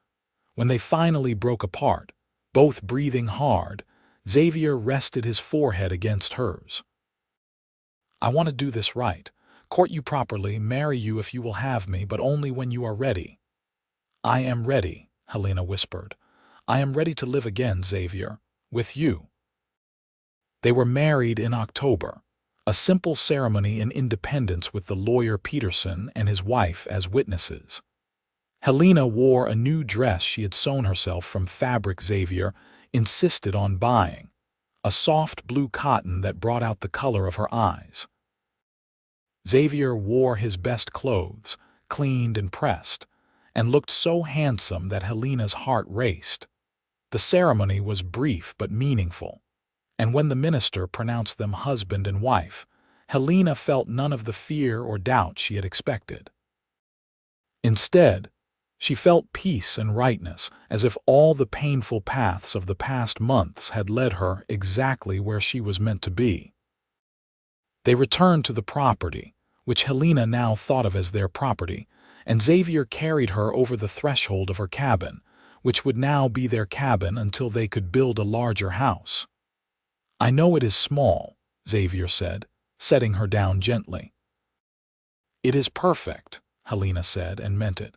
When they finally broke apart, both breathing hard, Xavier rested his forehead against hers. "I want to do this right, court you properly, marry you if you will have me, but only when you are ready." "I am ready," Helena whispered. "I am ready to live again, Xavier, with you." They were married in October, a simple ceremony in Independence with the lawyer Peterson and his wife as witnesses. Helena wore a new dress she had sewn herself from fabric Xavier insisted on buying, a soft blue cotton that brought out the color of her eyes. Xavier wore his best clothes, cleaned and pressed, and looked so handsome that Helena's heart raced. The ceremony was brief but meaningful, and when the minister pronounced them husband and wife, Helena felt none of the fear or doubt she had expected. Instead, she felt peace and rightness, as if all the painful paths of the past months had led her exactly where she was meant to be. They returned to the property, which Helena now thought of as their property, and Xavier carried her over the threshold of her cabin, which would now be their cabin until they could build a larger house. "I know it is small," Xavier said, setting her down gently. "It is perfect," Helena said, and meant it.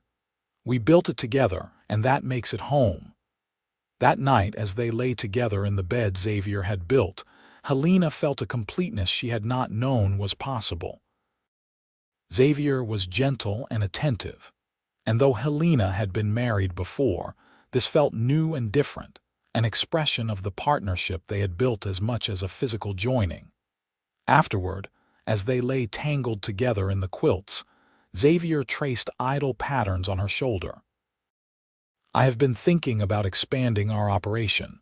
"We built it together, and that makes it home." That night, as they lay together in the bed Xavier had built, Helena felt a completeness she had not known was possible. Xavier was gentle and attentive, and though Helena had been married before, this felt new and different, an expression of the partnership they had built as much as a physical joining. Afterward, as they lay tangled together in the quilts, Xavier traced idle patterns on her shoulder. "I have been thinking about expanding our operation."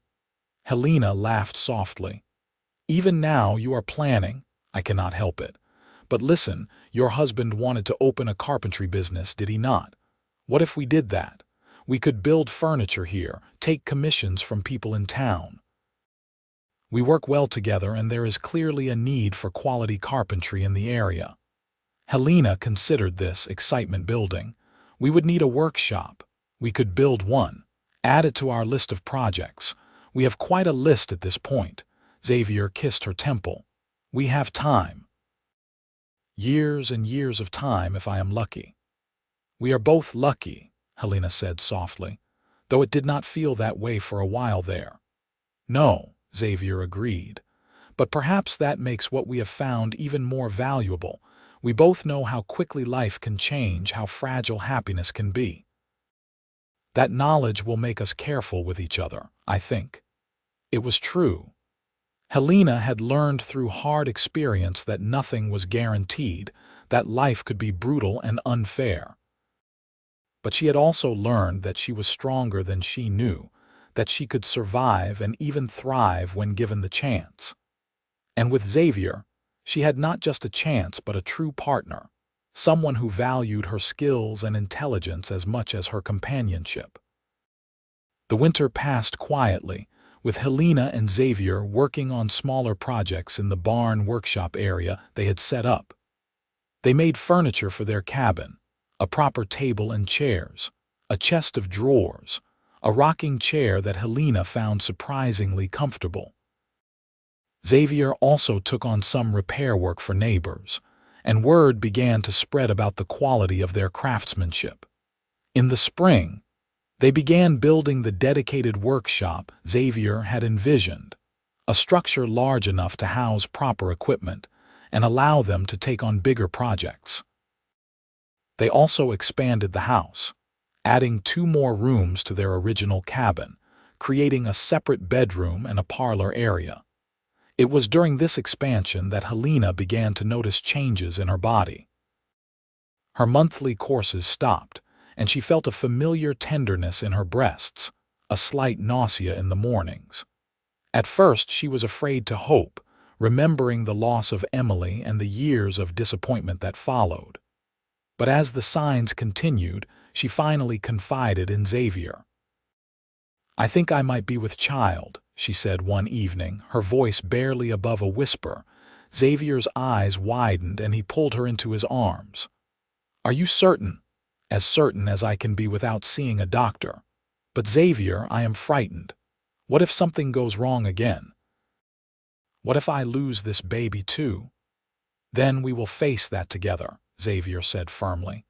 Helena laughed softly. "Even now you are planning. I cannot help it. But listen, your husband wanted to open a carpentry business, did he not? What if we did that? We could build furniture here, take commissions from people in town. We work well together and there is clearly a need for quality carpentry in the area." Helena considered this, excitement building. "We would need a workshop. We could build one. Add it to our list of projects. We have quite a list at this point." Xavier kissed her temple. "We have time. Years and years of time if I am lucky." "We are both lucky," Helena said softly, though it did not feel that way for a while there. "No," Xavier agreed. "But perhaps that makes what we have found even more valuable. We both know how quickly life can change, how fragile happiness can be. That knowledge will make us careful with each other, I think." It was true. Helena had learned through hard experience that nothing was guaranteed, that life could be brutal and unfair. But she had also learned that she was stronger than she knew, that she could survive and even thrive when given the chance. And with Xavier, she had not just a chance but a true partner, someone who valued her skills and intelligence as much as her companionship. The winter passed quietly, with Helena and Xavier working on smaller projects in the barn workshop area they had set up. They made furniture for their cabin, a proper table and chairs, a chest of drawers, a rocking chair that Helena found surprisingly comfortable. Xavier also took on some repair work for neighbors, and word began to spread about the quality of their craftsmanship. In the spring, they began building the dedicated workshop Xavier had envisioned, a structure large enough to house proper equipment and allow them to take on bigger projects. They also expanded the house, adding 2 more rooms to their original cabin, creating a separate bedroom and a parlor area. It was during this expansion that Helena began to notice changes in her body. Her monthly courses stopped, and she felt a familiar tenderness in her breasts, a slight nausea in the mornings. At first she was afraid to hope, remembering the loss of Emily and the years of disappointment that followed. But as the signs continued, she finally confided in Xavier. "I think I might be with child," she said one evening, her voice barely above a whisper. Xavier's eyes widened and he pulled her into his arms. "Are you certain?" "As certain as I can be without seeing a doctor. But Xavier, I am frightened. What if something goes wrong again? What if I lose this baby too?" "Then we will face that together," Xavier said firmly.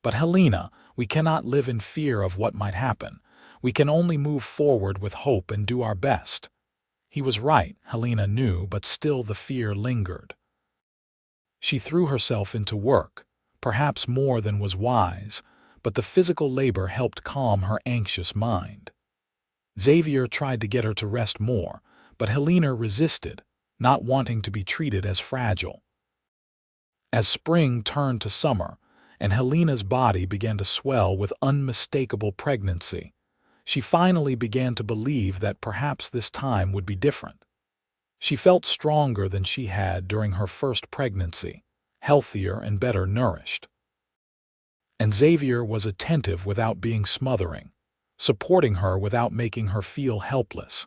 "But Helena, we cannot live in fear of what might happen. We can only move forward with hope and do our best." He was right, Helena knew, but still the fear lingered. She threw herself into work, perhaps more than was wise, but the physical labor helped calm her anxious mind. Xavier tried to get her to rest more, but Helena resisted, not wanting to be treated as fragile. As spring turned to summer, and Helena's body began to swell with unmistakable pregnancy, she finally began to believe that perhaps this time would be different. She felt stronger than she had during her first pregnancy, healthier and better nourished. And Xavier was attentive without being smothering, supporting her without making her feel helpless.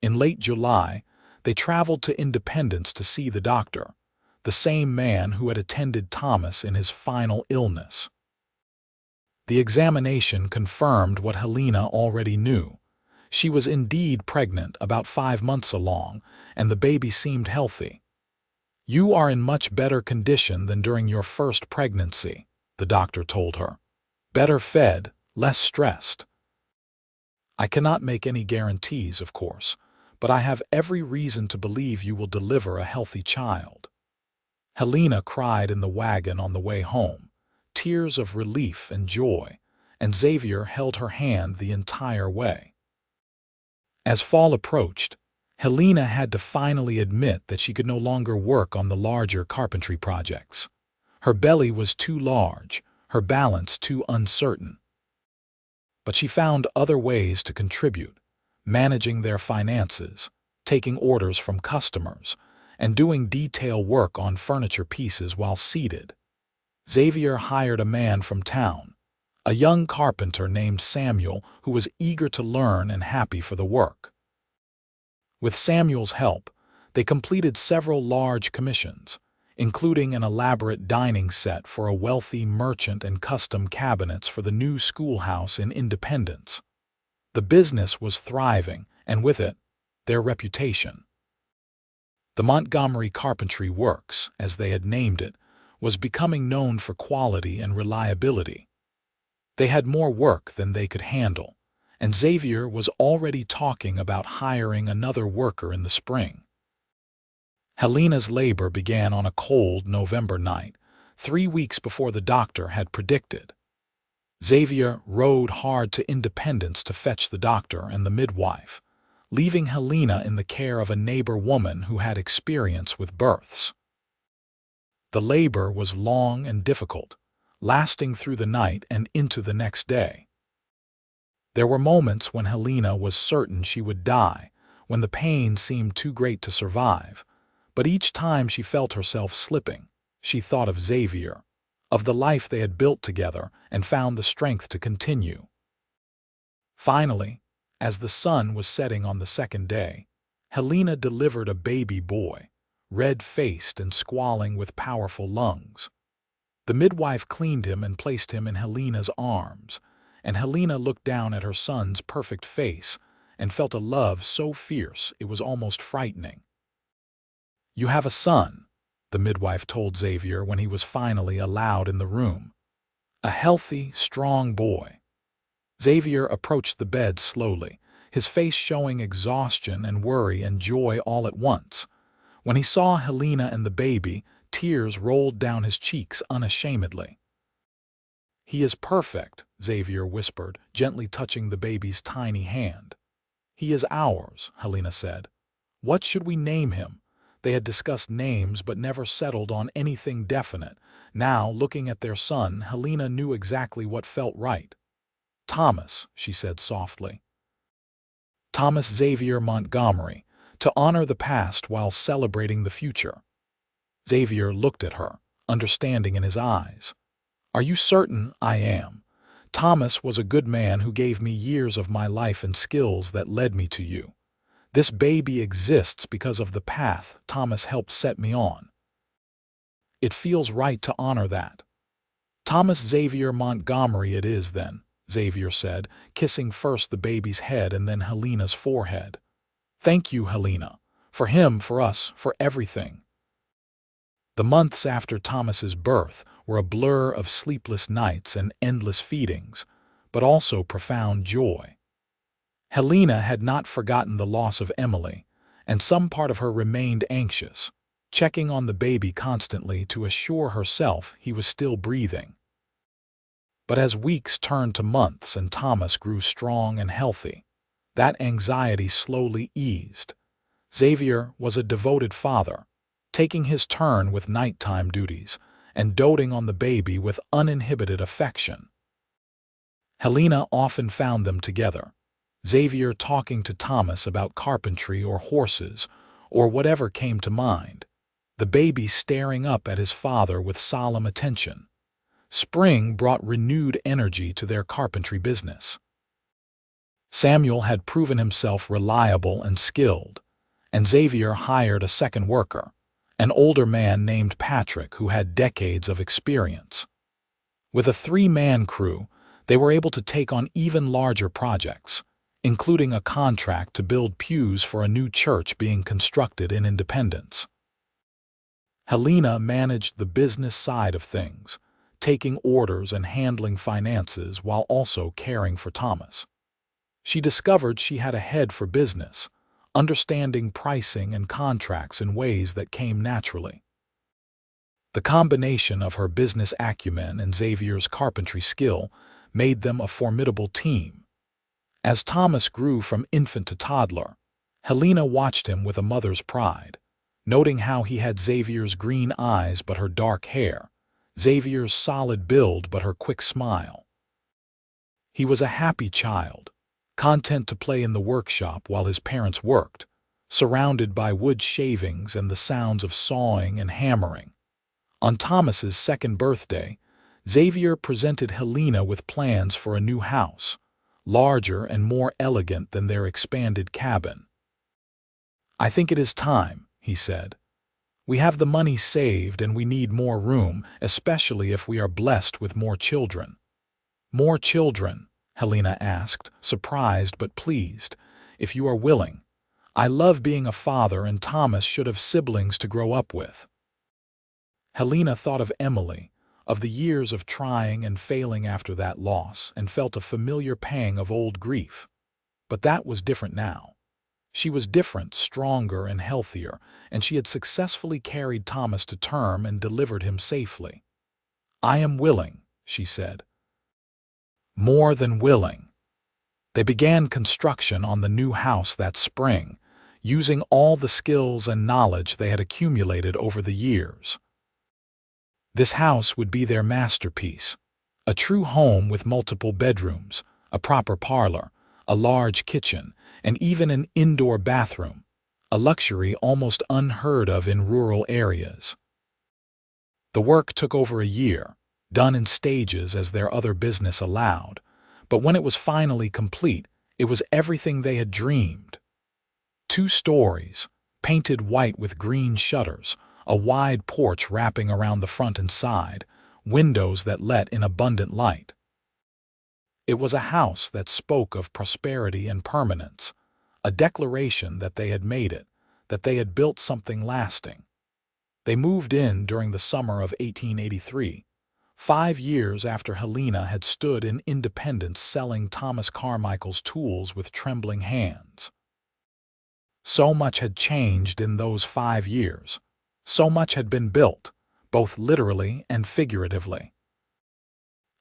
In late July, they traveled to Independence to see the doctor, the same man who had attended Thomas in his final illness. The examination confirmed what Helena already knew. She was indeed pregnant, about 5 months along, and the baby seemed healthy. "You are in much better condition than during your first pregnancy," the doctor told her. "Better fed, less stressed. I cannot make any guarantees, of course, but I have every reason to believe you will deliver a healthy child." Helena cried in the wagon on the way home, tears of relief and joy, and Xavier held her hand the entire way. As fall approached, Helena had to finally admit that she could no longer work on the larger carpentry projects. Her belly was too large, her balance too uncertain. But she found other ways to contribute, managing their finances, taking orders from customers, and doing detail work on furniture pieces while seated. Xavier hired a man from town, a young carpenter named Samuel who was eager to learn and happy for the work. With Samuel's help, they completed several large commissions, including an elaborate dining set for a wealthy merchant and custom cabinets for the new schoolhouse in Independence. The business was thriving, and with it, their reputation. The Montgomery Carpentry Works, as they had named it, was becoming known for quality and reliability. They had more work than they could handle, and Xavier was already talking about hiring another worker in the spring. Helena's labor began on a cold November night, 3 weeks before the doctor had predicted. Xavier rode hard to Independence to fetch the doctor and the midwife, leaving Helena in the care of a neighbor woman who had experience with births. The labor was long and difficult, lasting through the night and into the next day. There were moments when Helena was certain she would die, when the pain seemed too great to survive, but each time she felt herself slipping, she thought of Xavier, of the life they had built together, and found the strength to continue. Finally, as the sun was setting on the second day, Helena delivered a baby boy, red-faced and squalling with powerful lungs. The midwife cleaned him and placed him in Helena's arms, and Helena looked down at her son's perfect face and felt a love so fierce it was almost frightening. "You have a son," the midwife told Xavier when he was finally allowed in the room. "A healthy, strong boy." Xavier approached the bed slowly, his face showing exhaustion and worry and joy all at once. When he saw Helena and the baby, tears rolled down his cheeks unashamedly. "He is perfect," Xavier whispered, gently touching the baby's tiny hand. "He is ours," Helena said. "What should we name him?" They had discussed names but never settled on anything definite. Now, looking at their son, Helena knew exactly what felt right. "Thomas," she said softly. "Thomas Xavier Montgomery, to honor the past while celebrating the future." Xavier looked at her, understanding in his eyes. "Are you certain?" "I am. Thomas was a good man who gave me years of my life and skills that led me to you. This baby exists because of the path Thomas helped set me on. It feels right to honor that." "Thomas Xavier Montgomery it is then," Xavier said, kissing first the baby's head and then Helena's forehead. "Thank you, Helena. For him, for us, for everything." The months after Thomas's birth were a blur of sleepless nights and endless feedings, but also profound joy. Helena had not forgotten the loss of Emily, and some part of her remained anxious, checking on the baby constantly to assure herself he was still breathing. But as weeks turned to months and Thomas grew strong and healthy, that anxiety slowly eased. Xavier was a devoted father, taking his turn with nighttime duties and doting on the baby with uninhibited affection. Helena often found them together, Xavier talking to Thomas about carpentry or horses or whatever came to mind, the baby staring up at his father with solemn attention. Spring brought renewed energy to their carpentry business. Samuel had proven himself reliable and skilled, and Xavier hired a second worker, an older man named Patrick who had decades of experience. With a 3-man crew, they were able to take on even larger projects, including a contract to build pews for a new church being constructed in Independence. Helena managed the business side of things, taking orders and handling finances while also caring for Thomas. She discovered she had a head for business, understanding pricing and contracts in ways that came naturally. The combination of her business acumen and Xavier's carpentry skill made them a formidable team. As Thomas grew from infant to toddler, Helena watched him with a mother's pride, noting how he had Xavier's green eyes but her dark hair, Xavier's solid build but her quick smile. He was a happy child, content to play in the workshop while his parents worked, surrounded by wood shavings and the sounds of sawing and hammering. On Thomas's second birthday, Xavier presented Helena with plans for a new house, larger and more elegant than their expanded cabin. "I think it is time," he said. "We have the money saved and we need more room, especially if we are blessed with more children." "More children?" Helena asked, surprised but pleased. "If you are willing. I love being a father and Thomas should have siblings to grow up with." Helena thought of Emily, of the years of trying and failing after that loss, and felt a familiar pang of old grief. But that was different now. She was different, stronger and healthier, and she had successfully carried Thomas to term and delivered him safely. "I am willing," she said. More than willing. They began construction on the new house that spring, using all the skills and knowledge they had accumulated over the years. This house would be their masterpiece, a true home with multiple bedrooms, a proper parlor, a large kitchen, and even an indoor bathroom, a luxury almost unheard of in rural areas. The work took over a year, done in stages as their other business allowed, but when it was finally complete, it was everything they had dreamed. 2 stories, painted white with green shutters, a wide porch wrapping around the front and side, windows that let in abundant light. It was a house that spoke of prosperity and permanence, a declaration that they had made it, that they had built something lasting. They moved in during the summer of 1883, 5 years after Helena had stood in Independence selling Thomas Carmichael's tools with trembling hands. So much had changed in those 5 years. So much had been built, both literally and figuratively.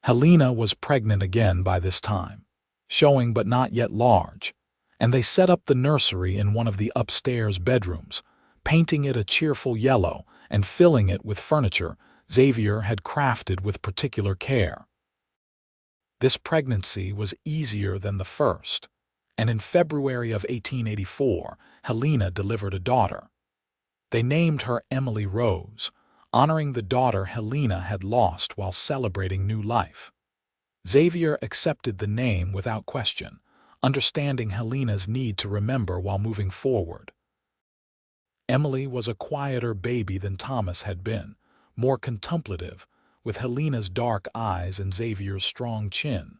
Helena was pregnant again by this time, showing but not yet large, and they set up the nursery in one of the upstairs bedrooms, painting it a cheerful yellow and filling it with furniture Xavier had crafted with particular care. This pregnancy was easier than the first, and in February of 1884, Helena delivered a daughter. They named her Emily Rose, honoring the daughter Helena had lost while celebrating new life. Xavier accepted the name without question, understanding Helena's need to remember while moving forward. Emily was a quieter baby than Thomas had been, more contemplative, with Helena's dark eyes and Xavier's strong chin.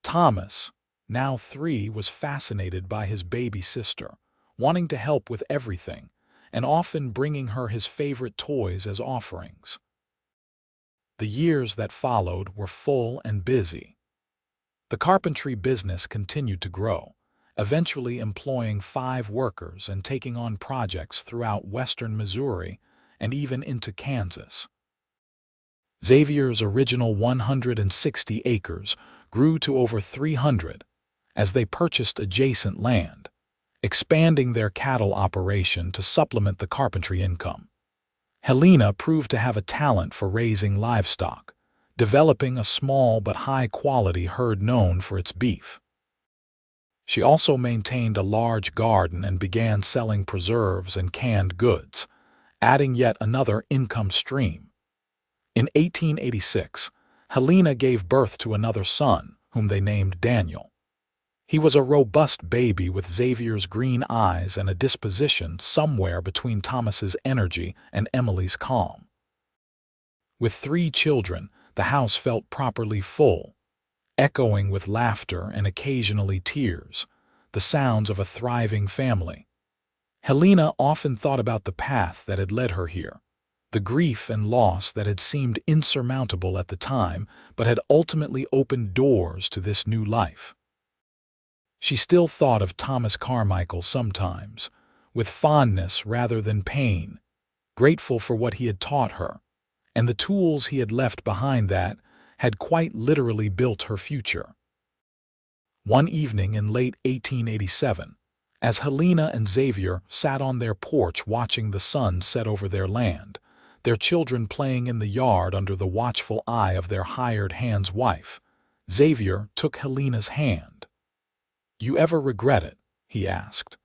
Thomas, now 3, was fascinated by his baby sister, wanting to help with everything, and often bringing her his favorite toys as offerings. The years that followed were full and busy. The carpentry business continued to grow, eventually employing 5 workers and taking on projects throughout western Missouri and even into Kansas. Xavier's original 160 acres grew to over 300 as they purchased adjacent land, expanding their cattle operation to supplement the carpentry income. Helena proved to have a talent for raising livestock, developing a small but high-quality herd known for its beef. She also maintained a large garden and began selling preserves and canned goods, adding yet another income stream. In 1886, Helena gave birth to another son, whom they named Daniel. He was a robust baby with Xavier's green eyes and a disposition somewhere between Thomas's energy and Emily's calm. With 3 children, the house felt properly full, echoing with laughter and occasionally tears, the sounds of a thriving family. Helena often thought about the path that had led her here, the grief and loss that had seemed insurmountable at the time but had ultimately opened doors to this new life. She still thought of Thomas Carmichael sometimes, with fondness rather than pain, grateful for what he had taught her, and the tools he had left behind that had quite literally built her future. One evening in late 1887, as Helena and Xavier sat on their porch watching the sun set over their land, their children playing in the yard under the watchful eye of their hired hand's wife, Xavier took Helena's hand. "You ever regret it?" he asked.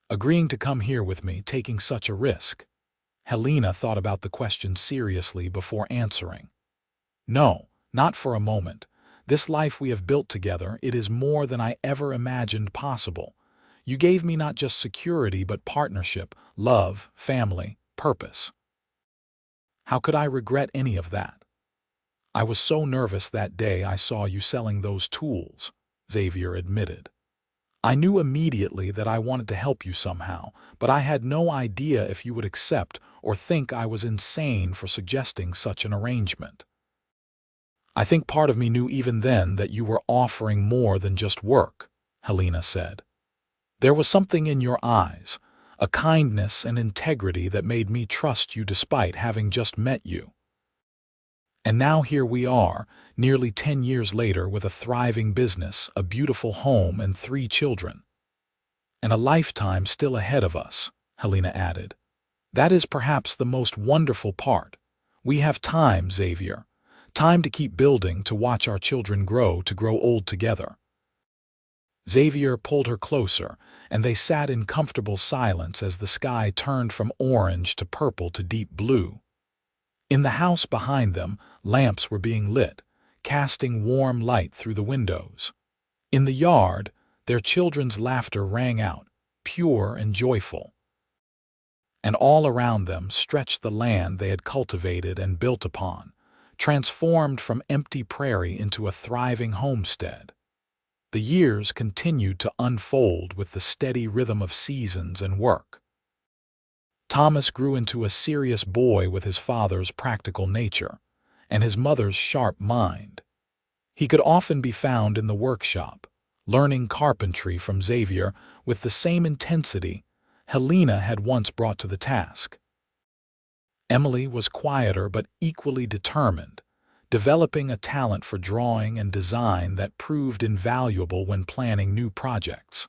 "Agreeing to come here with me, taking such a risk?" Helena thought about the question seriously before answering. "No, not for a moment. This life we have built together, it is more than I ever imagined possible. You gave me not just security but partnership, love, family, purpose. How could I regret any of that? I was so nervous that day I saw you selling those tools," Xavier admitted. "I knew immediately that I wanted to help you somehow, but I had no idea if you would accept or think I was insane for suggesting such an arrangement. I think part of me knew even then that you were offering more than just work," Helena said. "There was something in your eyes, a kindness and integrity that made me trust you despite having just met you. And now here we are, nearly 10 years later, with a thriving business, a beautiful home, and 3 children. And a lifetime still ahead of us," Helena added. "That is perhaps the most wonderful part. We have time, Xavier. Time to keep building, to watch our children grow, to grow old together." Xavier pulled her closer, and they sat in comfortable silence as the sky turned from orange to purple to deep blue. In the house behind them, lamps were being lit, casting warm light through the windows. In the yard, their children's laughter rang out, pure and joyful. And all around them stretched the land they had cultivated and built upon, transformed from empty prairie into a thriving homestead. The years continued to unfold with the steady rhythm of seasons and work. Thomas grew into a serious boy with his father's practical nature and his mother's sharp mind. He could often be found in the workshop, learning carpentry from Xavier with the same intensity Helena had once brought to the task. Emily was quieter but equally determined, developing a talent for drawing and design that proved invaluable when planning new projects.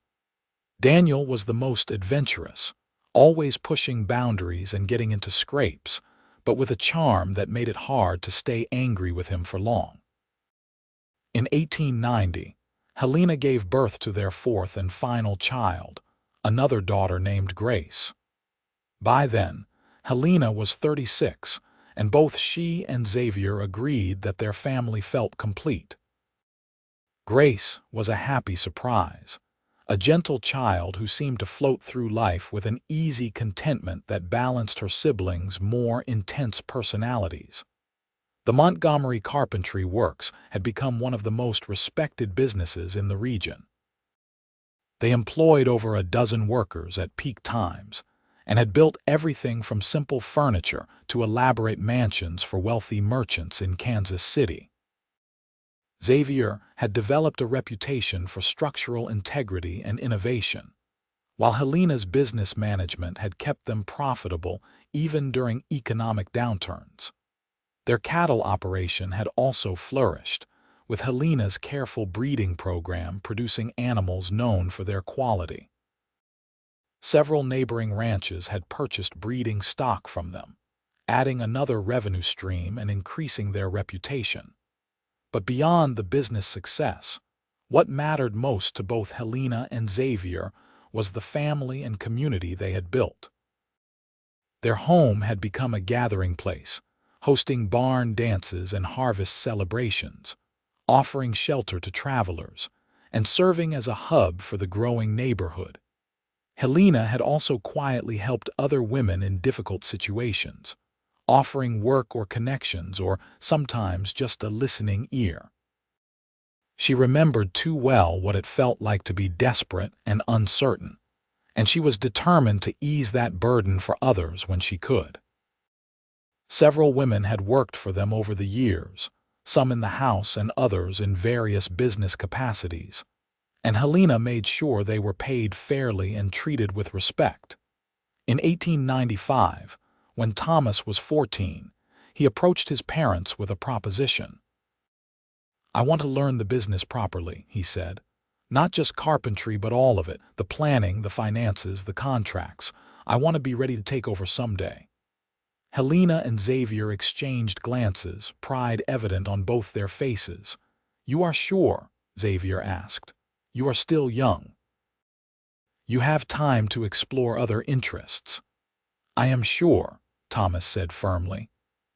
Daniel was the most adventurous, always pushing boundaries and getting into scrapes, but with a charm that made it hard to stay angry with him for long. In 1890, Helena gave birth to their 4th and final child, another daughter named Grace. By then, Helena was 36, and both she and Xavier agreed that their family felt complete. Grace was a happy surprise, a gentle child who seemed to float through life with an easy contentment that balanced her siblings' more intense personalities. The Montgomery Carpentry Works had become one of the most respected businesses in the region. They employed over a dozen workers at peak times, and had built everything from simple furniture to elaborate mansions for wealthy merchants in Kansas City. Xavier had developed a reputation for structural integrity and innovation, while Helena's business management had kept them profitable even during economic downturns. Their cattle operation had also flourished, with Helena's careful breeding program producing animals known for their quality. Several neighboring ranches had purchased breeding stock from them, adding another revenue stream and increasing their reputation. But beyond the business success, what mattered most to both Helena and Xavier was the family and community they had built. Their home had become a gathering place, hosting barn dances and harvest celebrations, offering shelter to travelers, and serving as a hub for the growing neighborhood. Helena had also quietly helped other women in difficult situations, offering work or connections or sometimes just a listening ear. She remembered too well what it felt like to be desperate and uncertain, and she was determined to ease that burden for others when she could. Several women had worked for them over the years, some in the house and others in various business capacities, and Helena made sure they were paid fairly and treated with respect. In 1895, when Thomas was 14, he approached his parents with a proposition. I want to learn the business properly, he said. Not just carpentry, but all of it, the planning, the finances, the contracts. I want to be ready to take over someday. Helena and Xavier exchanged glances, pride evident on both their faces. You are sure? Xavier asked. You are still young. You have time to explore other interests. I am sure, Thomas said firmly.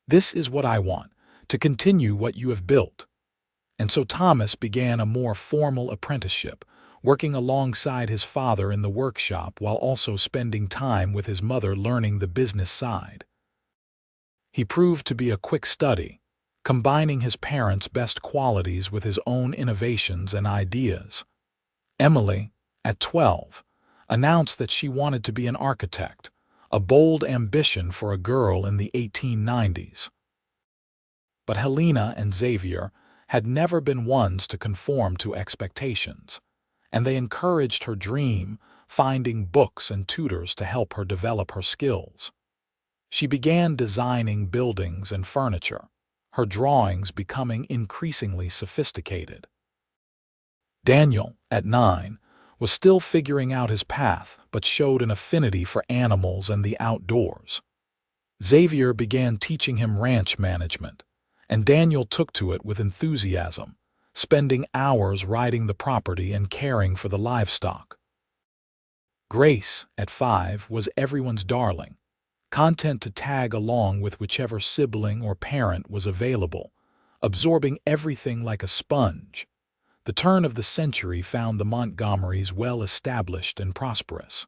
This is what I want, to continue what you have built. And so Thomas began a more formal apprenticeship, working alongside his father in the workshop while also spending time with his mother learning the business side. He proved to be a quick study, combining his parents' best qualities with his own innovations and ideas. Emily, at 12, announced that she wanted to be an architect, a bold ambition for a girl in the 1890s. But Helena and Xavier had never been ones to conform to expectations, and they encouraged her dream, finding books and tutors to help her develop her skills. She began designing buildings and furniture, her drawings becoming increasingly sophisticated. Daniel, at 9, was still figuring out his path but showed an affinity for animals and the outdoors. Xavier began teaching him ranch management, and Daniel took to it with enthusiasm, spending hours riding the property and caring for the livestock. Grace, at 5, was everyone's darling, content to tag along with whichever sibling or parent was available, absorbing everything like a sponge. The turn of the century found the Montgomerys well established and prosperous.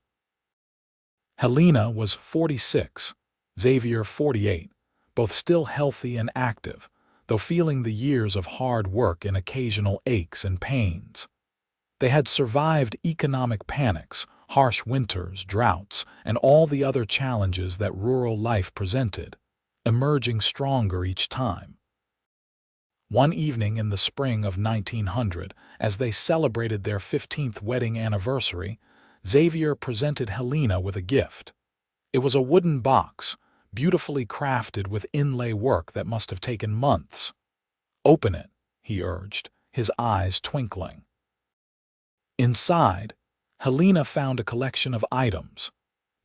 Helena was 46, Xavier 48, both still healthy and active, though feeling the years of hard work and occasional aches and pains. They had survived economic panics, harsh winters, droughts, and all the other challenges that rural life presented, emerging stronger each time. One evening in the spring of 1900, as they celebrated their 15th wedding anniversary, Xavier presented Helena with a gift. It was a wooden box, beautifully crafted with inlay work that must have taken months. "Open it," he urged, his eyes twinkling. Inside, Helena found a collection of items,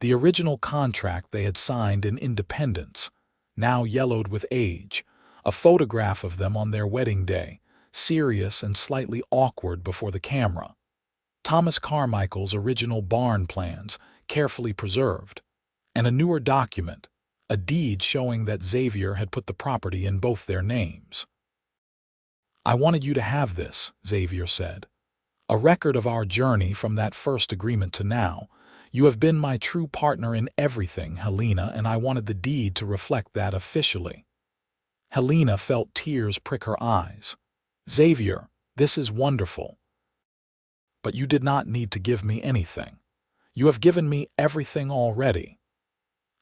the original contract they had signed in Independence, now yellowed with age, a photograph of them on their wedding day, serious and slightly awkward before the camera. Thomas Carmichael's original barn plans, carefully preserved, and a newer document, a deed showing that Xavier had put the property in both their names. "I wanted you to have this," Xavier said. "A record of our journey from that first agreement to now. You have been my true partner in everything, Helena, and I wanted the deed to reflect that officially." Helena felt tears prick her eyes. "Xavier, this is wonderful. But you did not need to give me anything. You have given me everything already.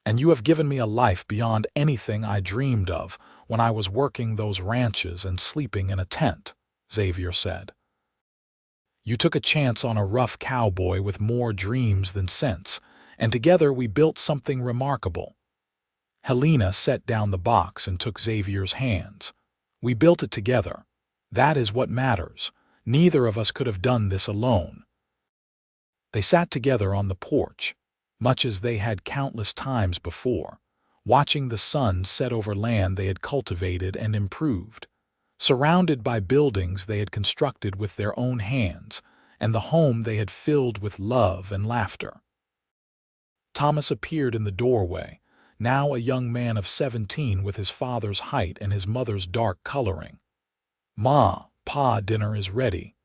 And you have given me a life beyond anything I dreamed of when I was working those ranches and sleeping in a tent," Xavier said. "You took a chance on a rough cowboy with more dreams than sense, and together we built something remarkable." Helena set down the box and took Xavier's hands. "We built it together. That is what matters. Neither of us could have done this alone." They sat together on the porch, much as they had countless times before, watching the sun set over land they had cultivated and improved, surrounded by buildings they had constructed with their own hands, and the home they had filled with love and laughter. Thomas appeared in the doorway, now a young man of 17 with his father's height and his mother's dark coloring. "Ma, Pa, dinner is ready.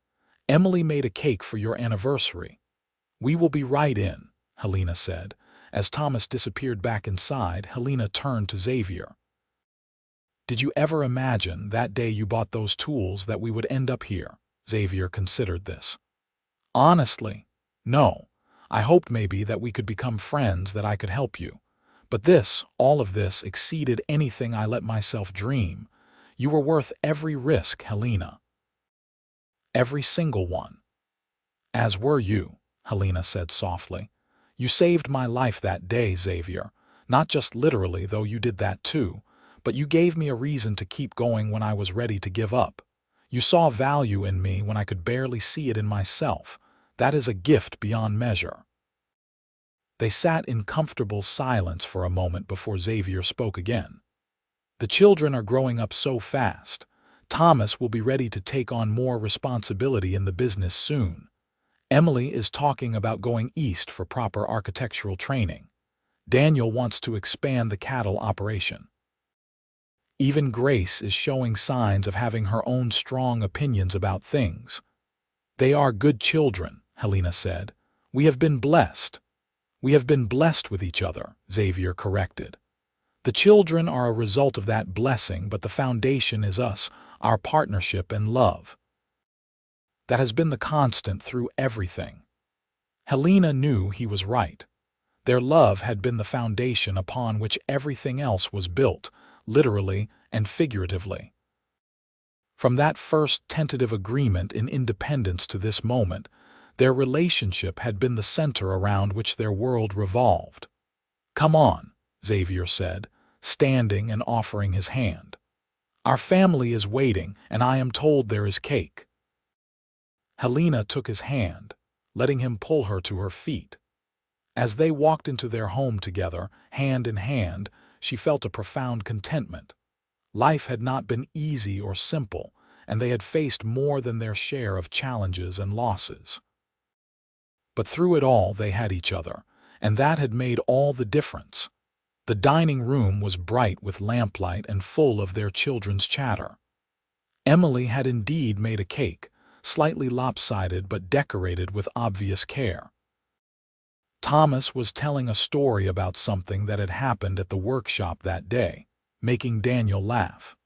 Emily made a cake for your anniversary." "We will be right in," Helena said. As Thomas disappeared back inside, Helena turned to Xavier. "Did you ever imagine that day you bought those tools that we would end up here?" Xavier considered this. "Honestly, no. I hoped maybe that we could become friends, that I could help you. But this, all of this, exceeded anything I let myself dream. You were worth every risk, Helena. Every single one." "As were you," Helena said softly. "You saved my life that day, Xavier. Not just literally, though you did that too, but you gave me a reason to keep going when I was ready to give up. You saw value in me when I could barely see it in myself. That is a gift beyond measure." They sat in comfortable silence for a moment before Xavier spoke again. "The children are growing up so fast. Thomas will be ready to take on more responsibility in the business soon. Emily is talking about going east for proper architectural training. Daniel wants to expand the cattle operation. Even Grace is showing signs of having her own strong opinions about things." "They are good children," Helena said. "We have been blessed." "We have been blessed with each other," Xavier corrected. "The children are a result of that blessing, but the foundation is us, our partnership and love. That has been the constant through everything." Helena knew he was right. Their love had been the foundation upon which everything else was built, literally and figuratively. From that first tentative agreement in independence to this moment, their relationship had been the center around which their world revolved. "Come on," Xavier said, standing and offering his hand. "Our family is waiting, and I am told there is cake." Helena took his hand, letting him pull her to her feet. As they walked into their home together, hand in hand, she felt a profound contentment. Life had not been easy or simple, and they had faced more than their share of challenges and losses. But through it all they had each other, and that had made all the difference. The dining room was bright with lamplight and full of their children's chatter. Emily had indeed made a cake, slightly lopsided but decorated with obvious care. Thomas was telling a story about something that had happened at the workshop that day, making Daniel laugh.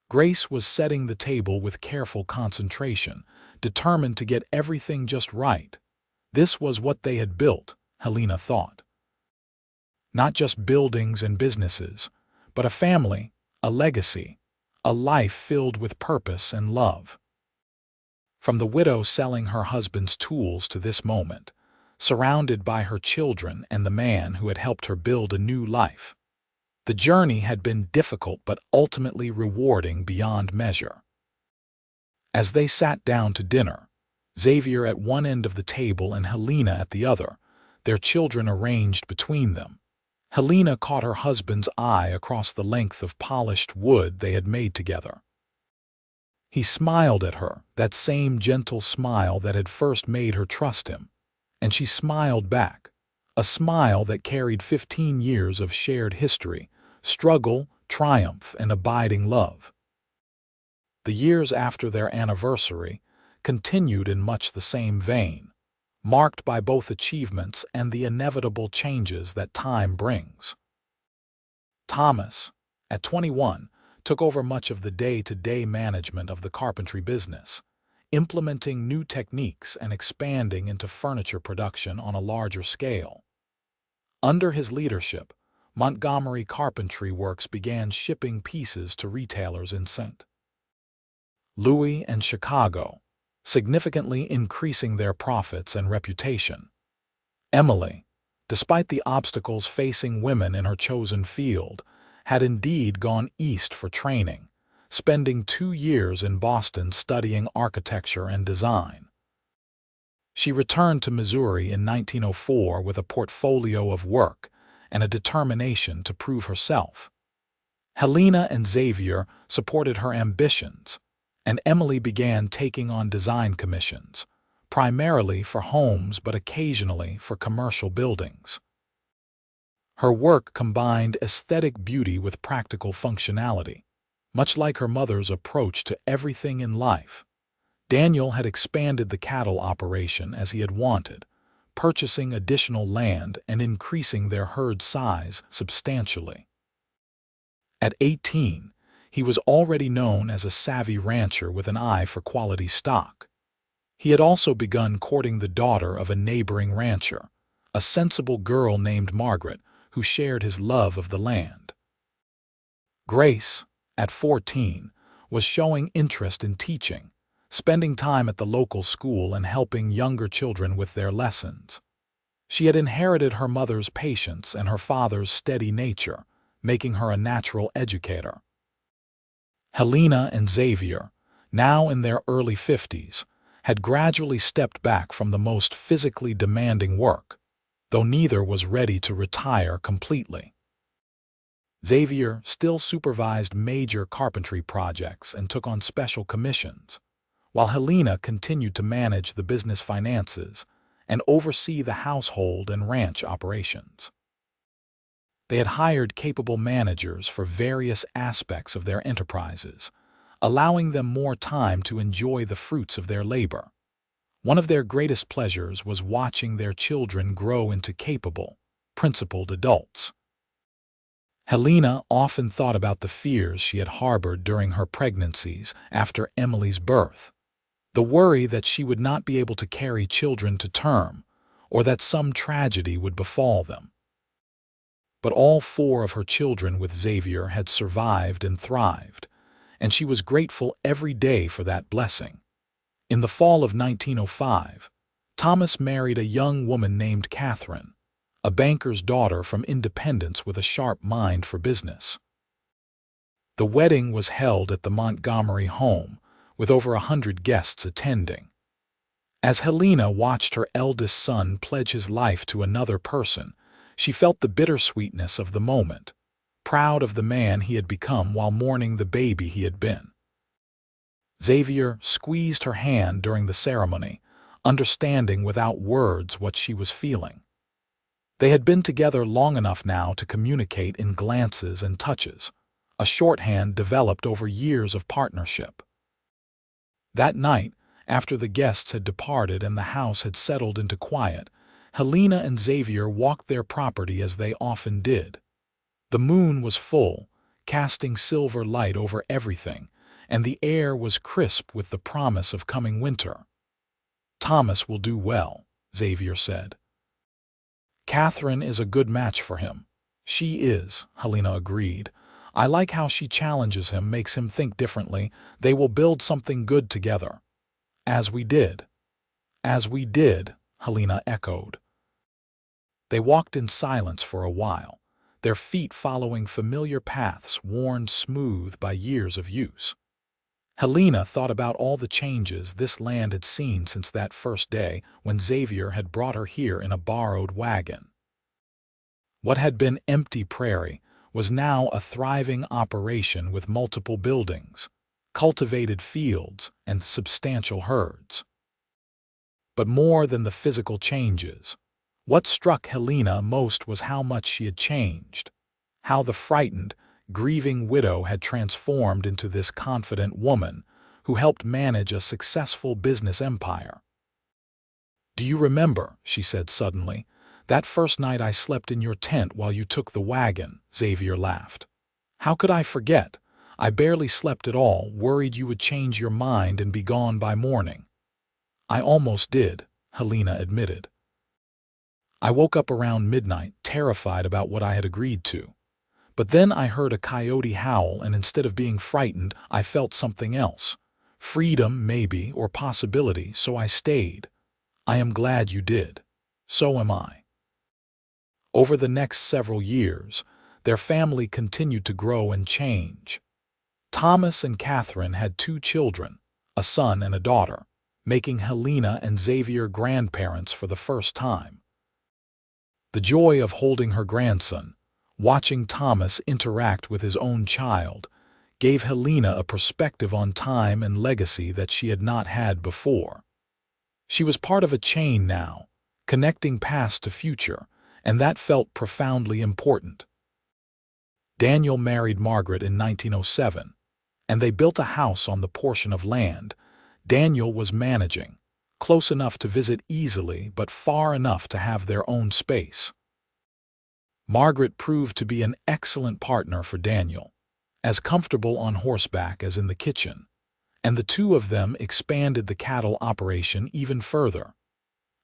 Grace was setting the table with careful concentration, determined to get everything just right. This was what they had built, Helena thought. Not just buildings and businesses, but a family, a legacy, a life filled with purpose and love. From the widow selling her husband's tools to this moment, surrounded by her children and the man who had helped her build a new life. The journey had been difficult but ultimately rewarding beyond measure. As they sat down to dinner, Xavier at one end of the table and Helena at the other, their children arranged between them, Helena caught her husband's eye across the length of polished wood they had made together. He smiled at her, that same gentle smile that had first made her trust him, and she smiled back, a smile that carried 15 years of shared history, struggle, triumph, and abiding love. The years after their anniversary continued in much the same vein, marked by both achievements and the inevitable changes that time brings. Thomas, at 21, took over much of the day-to-day management of the carpentry business, implementing new techniques and expanding into furniture production on a larger scale. Under his leadership, Montgomery Carpentry Works began shipping pieces to retailers in St. Louis and Chicago, significantly increasing their profits and reputation. Emily, despite the obstacles facing women in her chosen field, had indeed gone east for training, spending 2 years in Boston studying architecture and design. She returned to Missouri in 1904 with a portfolio of work and a determination to prove herself. Helena and Xavier supported her ambitions, and Emily began taking on design commissions, primarily for homes but occasionally for commercial buildings. Her work combined aesthetic beauty with practical functionality, much like her mother's approach to everything in life. Daniel had expanded the cattle operation as he had wanted, purchasing additional land and increasing their herd size substantially. At 18, he was already known as a savvy rancher with an eye for quality stock. He had also begun courting the daughter of a neighboring rancher, a sensible girl named Margaret, who shared his love of the land. Grace, at 14, was showing interest in teaching, spending time at the local school and helping younger children with their lessons. She had inherited her mother's patience and her father's steady nature, making her a natural educator. Helena and Xavier, now in their early 50s, had gradually stepped back from the most physically demanding work, though neither was ready to retire completely. Xavier still supervised major carpentry projects and took on special commissions, while Helena continued to manage the business finances and oversee the household and ranch operations. They had hired capable managers for various aspects of their enterprises, allowing them more time to enjoy the fruits of their labor. One of their greatest pleasures was watching their children grow into capable, principled adults. Helena often thought about the fears she had harbored during her pregnancies after Emily's birth. The worry that she would not be able to carry children to term, or that some tragedy would befall them. But all 4 of her children with Xavier had survived and thrived, and she was grateful every day for that blessing. In the fall of 1905, Thomas married a young woman named Catherine, a banker's daughter from Independence with a sharp mind for business. The wedding was held at the Montgomery home, with over 100 guests attending. As Helena watched her eldest son pledge his life to another person, she felt the bittersweetness of the moment, proud of the man he had become while mourning the baby he had been. Xavier squeezed her hand during the ceremony, understanding without words what she was feeling. They had been together long enough now to communicate in glances and touches, a shorthand developed over years of partnership. That night, after the guests had departed and the house had settled into quiet, Helena and Xavier walked their property as they often did. The moon was full, casting silver light over everything, and the air was crisp with the promise of coming winter. "Thomas will do well," Xavier said. "Catherine is a good match for him." "She is," Helena agreed. "I like how she challenges him, makes him think differently. They will build something good together." "As we did." "As we did," Helena echoed. They walked in silence for a while, their feet following familiar paths worn smooth by years of use. Helena thought about all the changes this land had seen since that first day when Xavier had brought her here in a borrowed wagon. What had been empty prairie was now a thriving operation with multiple buildings, cultivated fields, and substantial herds. But more than the physical changes, what struck Helena most was how much she had changed, how the frightened, grieving widow had transformed into this confident woman who helped manage a successful business empire. "Do you remember," she said suddenly, "that first night I slept in your tent while you took the wagon?" Xavier laughed. "How could I forget? I barely slept at all, worried you would change your mind and be gone by morning." "I almost did," Helena admitted. "I woke up around midnight, terrified about what I had agreed to. But then I heard a coyote howl, and instead of being frightened, I felt something else. Freedom, maybe, or possibility, so I stayed. I am glad you did. So am I." Over the next several years, their family continued to grow and change. Thomas and Catherine had 2 children, a son and a daughter, making Helena and Xavier grandparents for the first time. The joy of holding her grandson, watching Thomas interact with his own child, gave Helena a perspective on time and legacy that she had not had before. She was part of a chain now, connecting past to future, and that felt profoundly important. Daniel married Margaret in 1907, and they built a house on the portion of land Daniel was managing, close enough to visit easily but far enough to have their own space. Margaret proved to be an excellent partner for Daniel, as comfortable on horseback as in the kitchen, and the 2 of them expanded the cattle operation even further.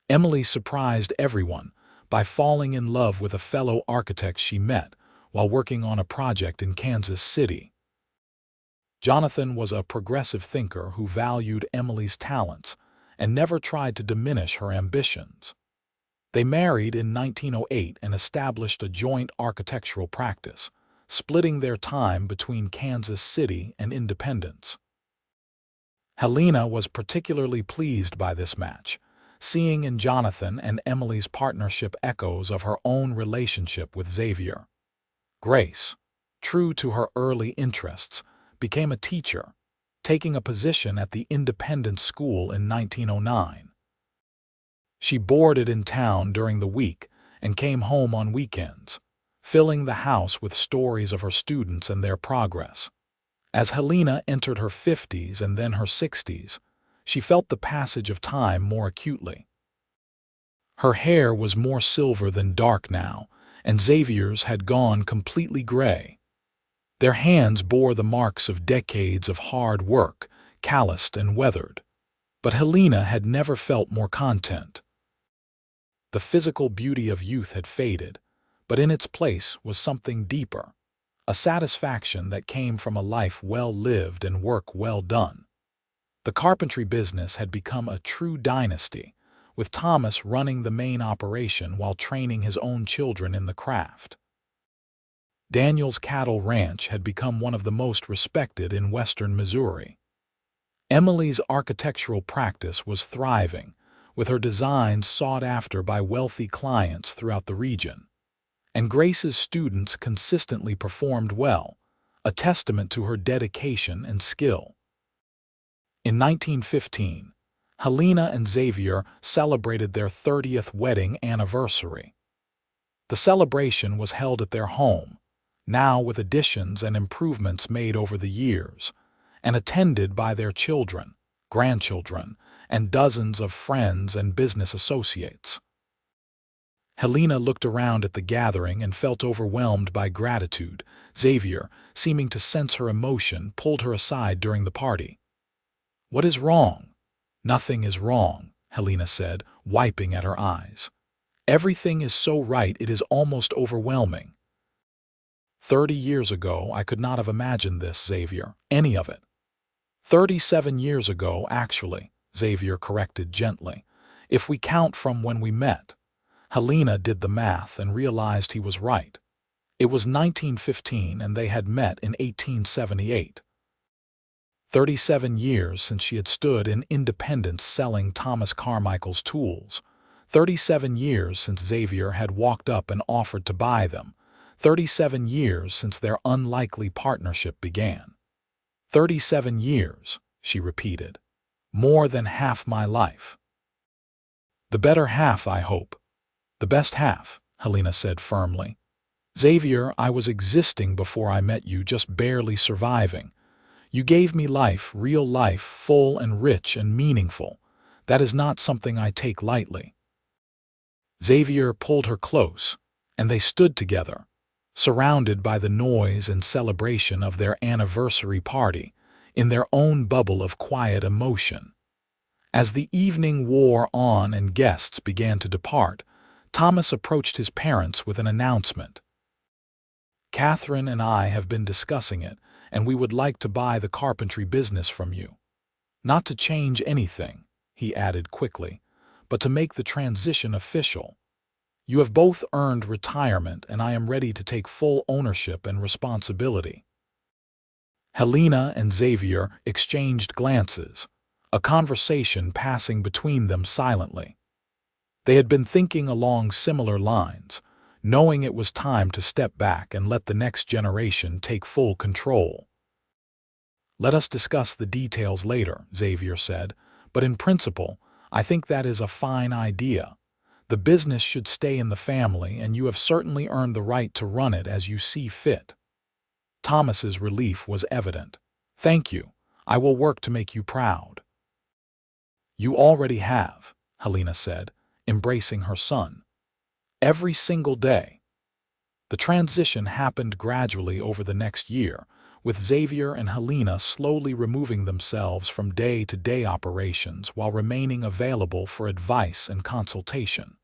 Emily surprised everyone by falling in love with a fellow architect she met while working on a project in Kansas City. Jonathan was a progressive thinker who valued Emily's talents and never tried to diminish her ambitions. They married in 1908 and established a joint architectural practice, splitting their time between Kansas City and Independence. Helena was particularly pleased by this match, seeing in Jonathan and Emily's partnership echoes of her own relationship with Xavier. Grace, true to her early interests, became a teacher, taking a position at the independent school in 1909. She boarded in town during the week and came home on weekends, filling the house with stories of her students and their progress. As Helena entered her 50s and then her 60s, she felt the passage of time more acutely. Her hair was more silver than dark now, and Xavier's had gone completely gray. Their hands bore the marks of decades of hard work, calloused and weathered. But Helena had never felt more content. The physical beauty of youth had faded, but in its place was something deeper, a satisfaction that came from a life well lived and work well done. The carpentry business had become a true dynasty, with Thomas running the main operation while training his own children in the craft. Daniel's cattle ranch had become one of the most respected in western Missouri. Emily's architectural practice was thriving, with her designs sought after by wealthy clients throughout the region. And Grace's students consistently performed well, a testament to her dedication and skill. In 1915, Helena and Xavier celebrated their 30th wedding anniversary. The celebration was held at their home, now with additions and improvements made over the years, and attended by their children, grandchildren, and dozens of friends and business associates. Helena looked around at the gathering and felt overwhelmed by gratitude. Xavier, seeming to sense her emotion, pulled her aside during the party. "What is wrong?" "Nothing is wrong," Helena said, wiping at her eyes. "Everything is so right it is almost overwhelming." 30 years ago, I could not have imagined this, Xavier, any of it. 37 years ago, actually, Xavier corrected gently, if we count from when we met. Helena did the math and realized he was right. It was 1915 and they had met in 1878. 37 years since she had stood in Independence selling Thomas Carmichael's tools. 37 years since Xavier had walked up and offered to buy them. 37 years since their unlikely partnership began. 37 years, she repeated. More than half my life. The better half, I hope. The best half, Helena said firmly. Xavier, I was existing before I met you, just barely surviving. You gave me life, real life, full and rich and meaningful. That is not something I take lightly. Xavier pulled her close, and they stood together, surrounded by the noise and celebration of their anniversary party, in their own bubble of quiet emotion. As the evening wore on and guests began to depart, Thomas approached his parents with an announcement. "Catherine and I have been discussing it, and we would like to buy the carpentry business from you. Not to change anything," he added quickly, "but to make the transition official. You have both earned retirement, and I am ready to take full ownership and responsibility." Helena and Xavier exchanged glances, a conversation passing between them silently. They had been thinking along similar lines, knowing it was time to step back and let the next generation take full control. "Let us discuss the details later," Xavier said, "but in principle, I think that is a fine idea. The business should stay in the family, and you have certainly earned the right to run it as you see fit." Thomas's relief was evident. "Thank you. I will work to make you proud." "You already have," Helena said, embracing her son. "Every single day." The transition happened gradually over the next year, with Xavier and Helena slowly removing themselves from day-to-day operations while remaining available for advice and consultation.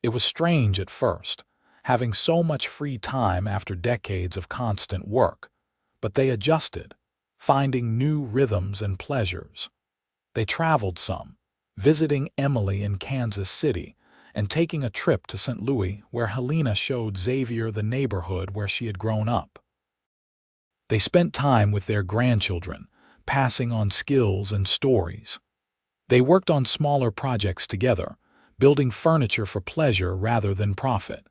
It was strange at first, having so much free time after decades of constant work, but they adjusted, finding new rhythms and pleasures. They traveled some, visiting Emily in Kansas City and taking a trip to St. Louis, where Helena showed Xavier the neighborhood where she had grown up. They spent time with their grandchildren, passing on skills and stories. They worked on smaller projects together, building furniture for pleasure rather than profit.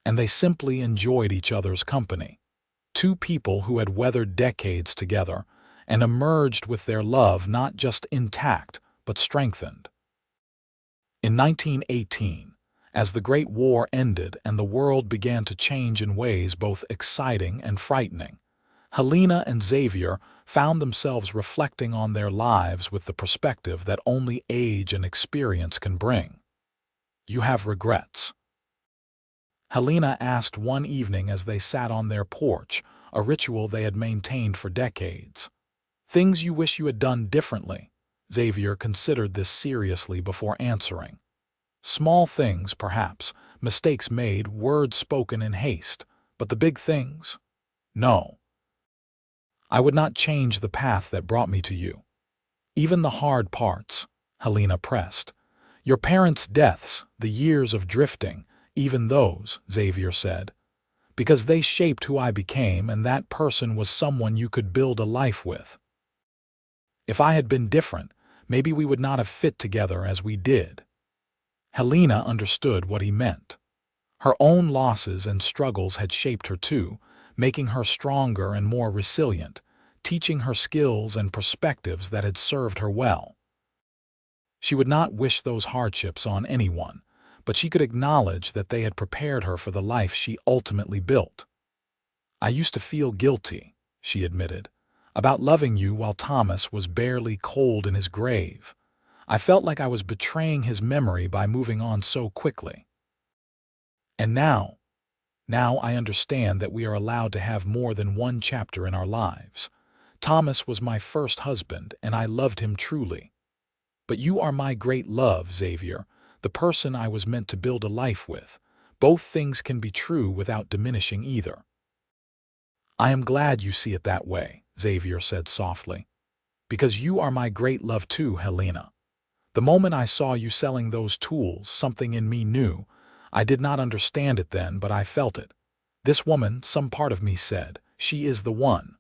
And they simply enjoyed each other's company. Two people who had weathered decades together and emerged with their love not just intact, but strengthened. In 1918, as the Great War ended and the world began to change in ways both exciting and frightening, Helena and Xavier found themselves reflecting on their lives with the perspective that only age and experience can bring. "You have regrets?" Helena asked one evening as they sat on their porch, a ritual they had maintained for decades. "Things you wish you had done differently?" Xavier considered this seriously before answering. "Small things, perhaps, mistakes made, words spoken in haste, but the big things? No. I would not change the path that brought me to you. Even the hard parts," Helena pressed. "Your parents' deaths, the years of drifting, even those," Xavier said, "because they shaped who I became, and that person was someone you could build a life with. If I had been different, maybe we would not have fit together as we did." Helena understood what he meant. Her own losses and struggles had shaped her too, making her stronger and more resilient, teaching her skills and perspectives that had served her well. She would not wish those hardships on anyone, but she could acknowledge that they had prepared her for the life she ultimately built. "I used to feel guilty," she admitted, "about loving you while Thomas was barely cold in his grave. I felt like I was betraying his memory by moving on so quickly. And now I understand that we are allowed to have more than one chapter in our lives. Thomas was my first husband, and I loved him truly. But you are my great love, Xavier, the person I was meant to build a life with. Both things can be true without diminishing either." "I am glad you see it that way," Xavier said softly. "Because you are my great love too, Helena. The moment I saw you selling those tools, something in me knew. I did not understand it then, but I felt it. This woman, some part of me said, she is the one."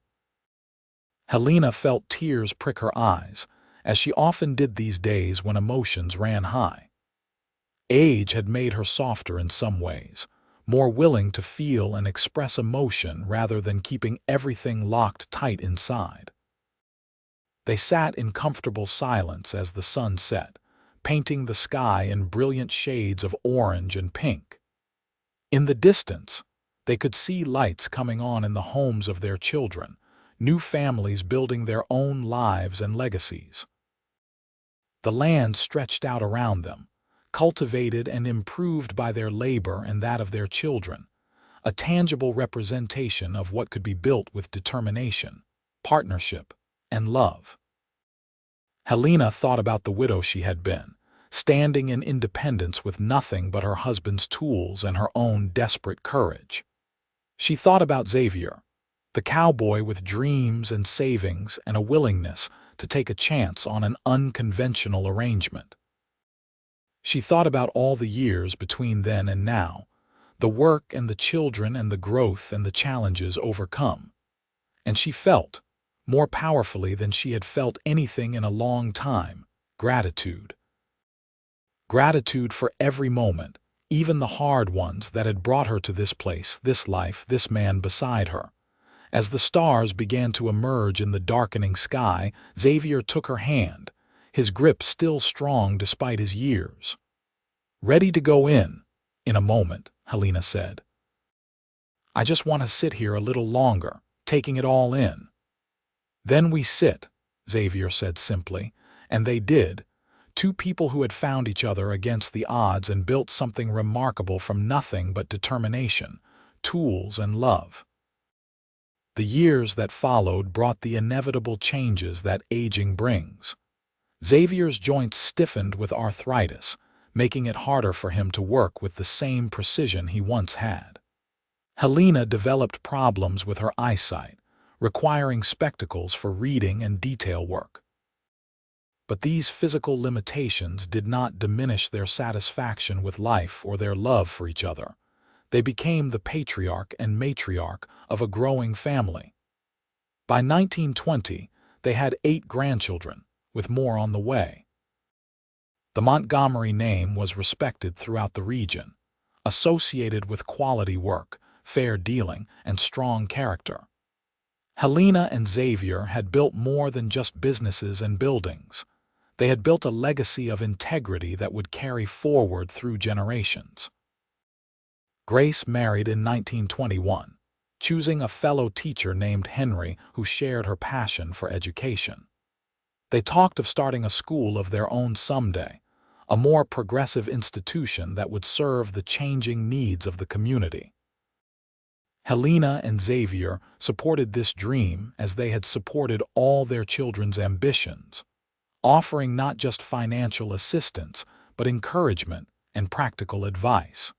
Helena felt tears prick her eyes, as she often did these days when emotions ran high. Age had made her softer in some ways, more willing to feel and express emotion rather than keeping everything locked tight inside. They sat in comfortable silence as the sun set, painting the sky in brilliant shades of orange and pink. In the distance, they could see lights coming on in the homes of their children, new families building their own lives and legacies. The land stretched out around them, cultivated and improved by their labor and that of their children, a tangible representation of what could be built with determination, partnership, and love. Helena thought about the widow she had been, standing in independence with nothing but her husband's tools and her own desperate courage. She thought about Xavier, the cowboy with dreams and savings and a willingness to take a chance on an unconventional arrangement. She thought about all the years between then and now, the work and the children and the growth and the challenges overcome. And she felt, more powerfully than she had felt anything in a long time, gratitude. Gratitude for every moment, even the hard ones that had brought her to this place, this life, this man beside her. As the stars began to emerge in the darkening sky, Xavier took her hand, his grip still strong despite his years. "Ready to go in a moment," Helena said. "I just want to sit here a little longer, taking it all in." "Then we sit," Xavier said simply, and they did, two people who had found each other against the odds and built something remarkable from nothing but determination, tools, and love. The years that followed brought the inevitable changes that aging brings. Xavier's joints stiffened with arthritis, making it harder for him to work with the same precision he once had. Helena developed problems with her eyesight, requiring spectacles for reading and detail work. But these physical limitations did not diminish their satisfaction with life or their love for each other. They became the patriarch and matriarch of a growing family. By 1920, they had 8 grandchildren, with more on the way. The Montgomery name was respected throughout the region, associated with quality work, fair dealing, and strong character. Helena and Xavier had built more than just businesses and buildings. They had built a legacy of integrity that would carry forward through generations. Grace married in 1921, choosing a fellow teacher named Henry who shared her passion for education. They talked of starting a school of their own someday, a more progressive institution that would serve the changing needs of the community. Helena and Xavier supported this dream as they had supported all their children's ambitions, offering not just financial assistance, but encouragement and practical advice.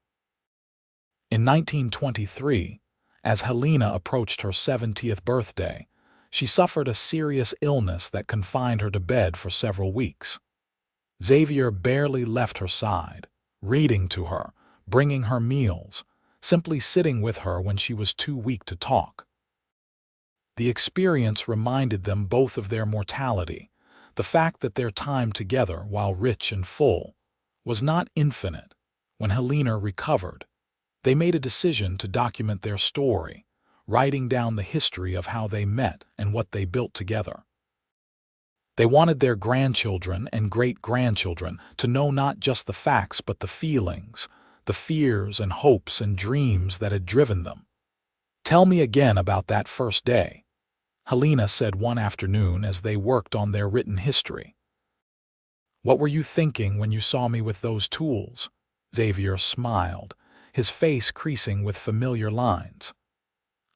In 1923, as Helena approached her 70th birthday, she suffered a serious illness that confined her to bed for several weeks. Xavier barely left her side, reading to her, bringing her meals, simply sitting with her when she was too weak to talk. The experience reminded them both of their mortality, the fact that their time together, while rich and full, was not infinite. When Helena recovered, they made a decision to document their story, writing down the history of how they met and what they built together. They wanted their grandchildren and great-grandchildren to know not just the facts but the feelings, the fears and hopes and dreams that had driven them. "Tell me again about that first day," Helena said one afternoon as they worked on their written history. "What were you thinking when you saw me with those tools?" Xavier smiled, his face creasing with familiar lines.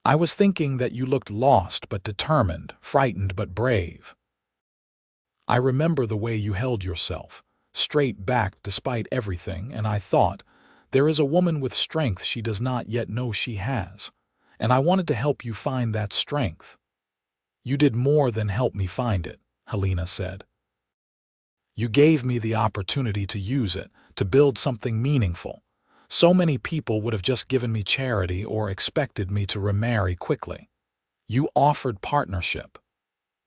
"I was thinking that you looked lost but determined, frightened but brave. I remember the way you held yourself, straight back despite everything, and I thought, there is a woman with strength she does not yet know she has, and I wanted to help you find that strength." "You did more than help me find it," Helena said. "You gave me the opportunity to use it, to build something meaningful. So many people would have just given me charity or expected me to remarry quickly. You offered partnership,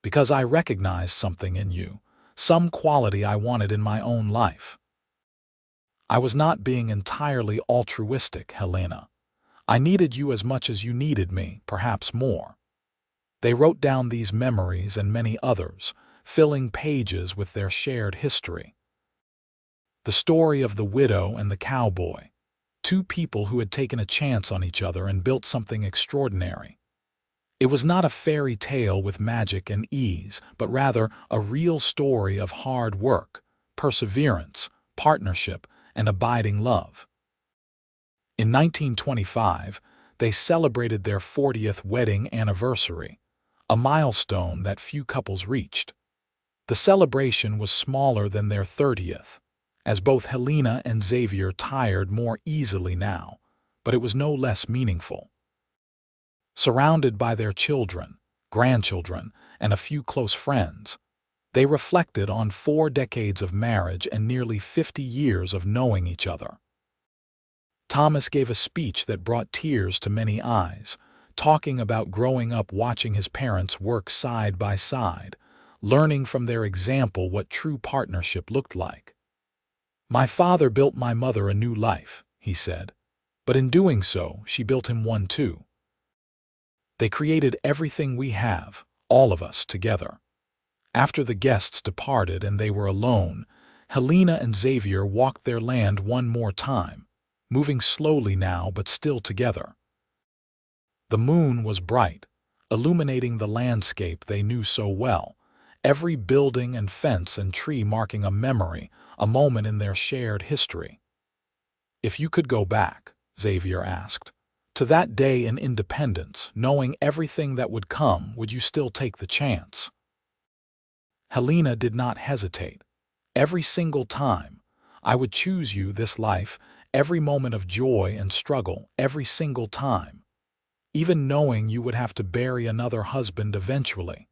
because I recognized something in you, some quality I wanted in my own life. I was not being entirely altruistic, Helena. I needed you as much as you needed me, perhaps more." They wrote down these memories and many others, filling pages with their shared history. The story of the widow and the cowboy, 2 people who had taken a chance on each other and built something extraordinary. It was not a fairy tale with magic and ease, but rather a real story of hard work, perseverance, partnership, and abiding love. In 1925, they celebrated their 40th wedding anniversary, a milestone that few couples reached. The celebration was smaller than their 30th, as both Helena and Xavier tired more easily now, but it was no less meaningful. Surrounded by their children, grandchildren, and a few close friends, they reflected on 4 decades of marriage and nearly 50 years of knowing each other. Thomas gave a speech that brought tears to many eyes, talking about growing up watching his parents work side by side, learning from their example what true partnership looked like. "My father built my mother a new life," he said, "but in doing so, she built him one too. They created everything we have, all of us, together." After the guests departed and they were alone, Helena and Xavier walked their land one more time, moving slowly now but still together. The moon was bright, illuminating the landscape they knew so well, every building and fence and tree marking a memory, a moment in their shared history. "If you could go back," Xavier asked, "to that day in independence, knowing everything that would come, would you still take the chance?" Helena did not hesitate. "Every single time. I would choose you this life, every moment of joy and struggle, every single time. Even knowing you would have to bury another husband eventually."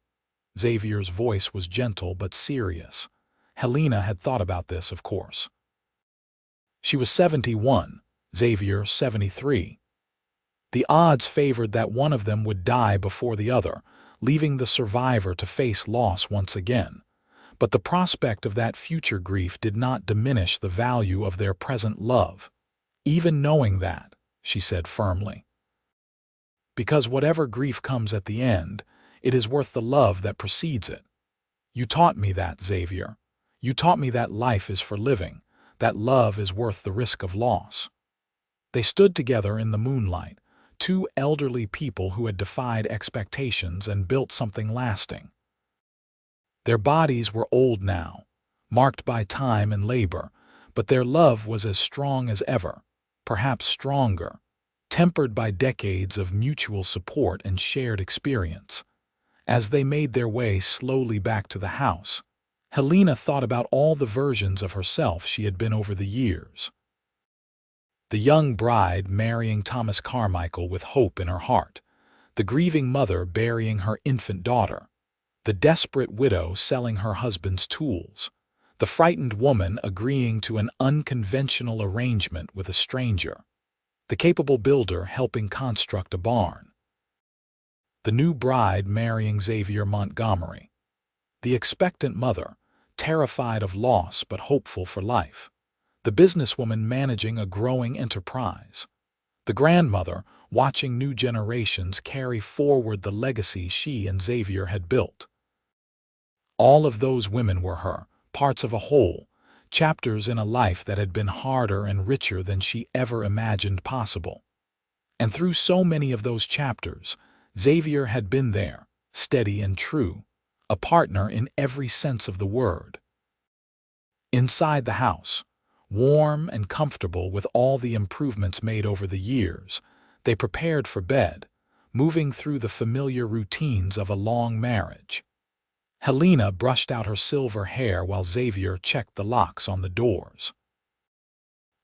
Xavier's voice was gentle but serious. Helena had thought about this, of course. She was 71, Xavier 73. The odds favored that one of them would die before the other, leaving the survivor to face loss once again. But the prospect of that future grief did not diminish the value of their present love. "Even knowing that," she said firmly. "Because whatever grief comes at the end, it is worth the love that precedes it. You taught me that, Xavier. You taught me that life is for living, that love is worth the risk of loss." They stood together in the moonlight, two elderly people who had defied expectations and built something lasting. Their bodies were old now, marked by time and labor, but their love was as strong as ever, perhaps stronger, tempered by decades of mutual support and shared experience. As they made their way slowly back to the house, Helena thought about all the versions of herself she had been over the years. The young bride marrying Thomas Carmichael with hope in her heart, the grieving mother burying her infant daughter, the desperate widow selling her husband's tools, the frightened woman agreeing to an unconventional arrangement with a stranger, the capable builder helping construct a barn, the new bride marrying Xavier Montgomery, the expectant mother, terrified of loss but hopeful for life, the businesswoman managing a growing enterprise, the grandmother watching new generations carry forward the legacy she and Xavier had built. All of those women were her, parts of a whole, chapters in a life that had been harder and richer than she ever imagined possible. And through so many of those chapters, Xavier had been there, steady and true, a partner in every sense of the word. Inside the house, warm and comfortable with all the improvements made over the years, they prepared for bed, moving through the familiar routines of a long marriage. Helena brushed out her silver hair while Xavier checked the locks on the doors.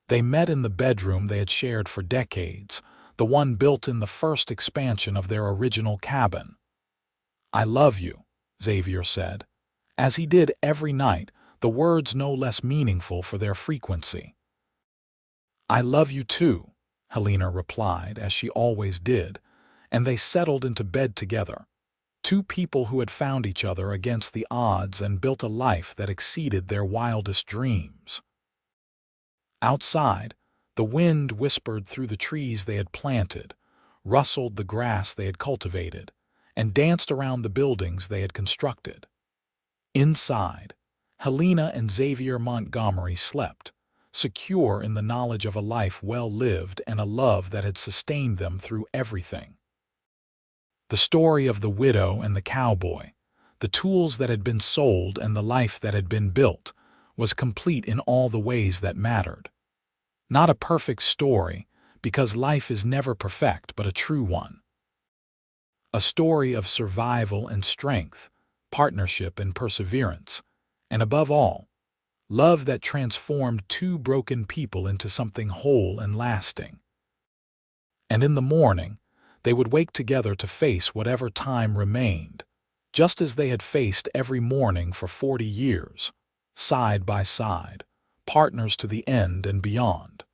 They met in the bedroom they had shared for decades, the one built in the first expansion of their original cabin. "I love you," Xavier said, as he did every night, the words no less meaningful for their frequency. "I love you too," Helena replied, as she always did, and they settled into bed together. Two people who had found each other against the odds and built a life that exceeded their wildest dreams. Outside, the wind whispered through the trees they had planted, rustled the grass they had cultivated, and danced around the buildings they had constructed. Inside, Helena and Xavier Montgomery slept, secure in the knowledge of a life well lived and a love that had sustained them through everything. The story of the widow and the cowboy, the tools that had been sold and the life that had been built, was complete in all the ways that mattered. Not a perfect story, because life is never perfect, but a true one. A story of survival and strength, partnership and perseverance, and above all, love that transformed two broken people into something whole and lasting. And in the morning, they would wake together to face whatever time remained, just as they had faced every morning for 40 years, side by side, partners to the end and beyond.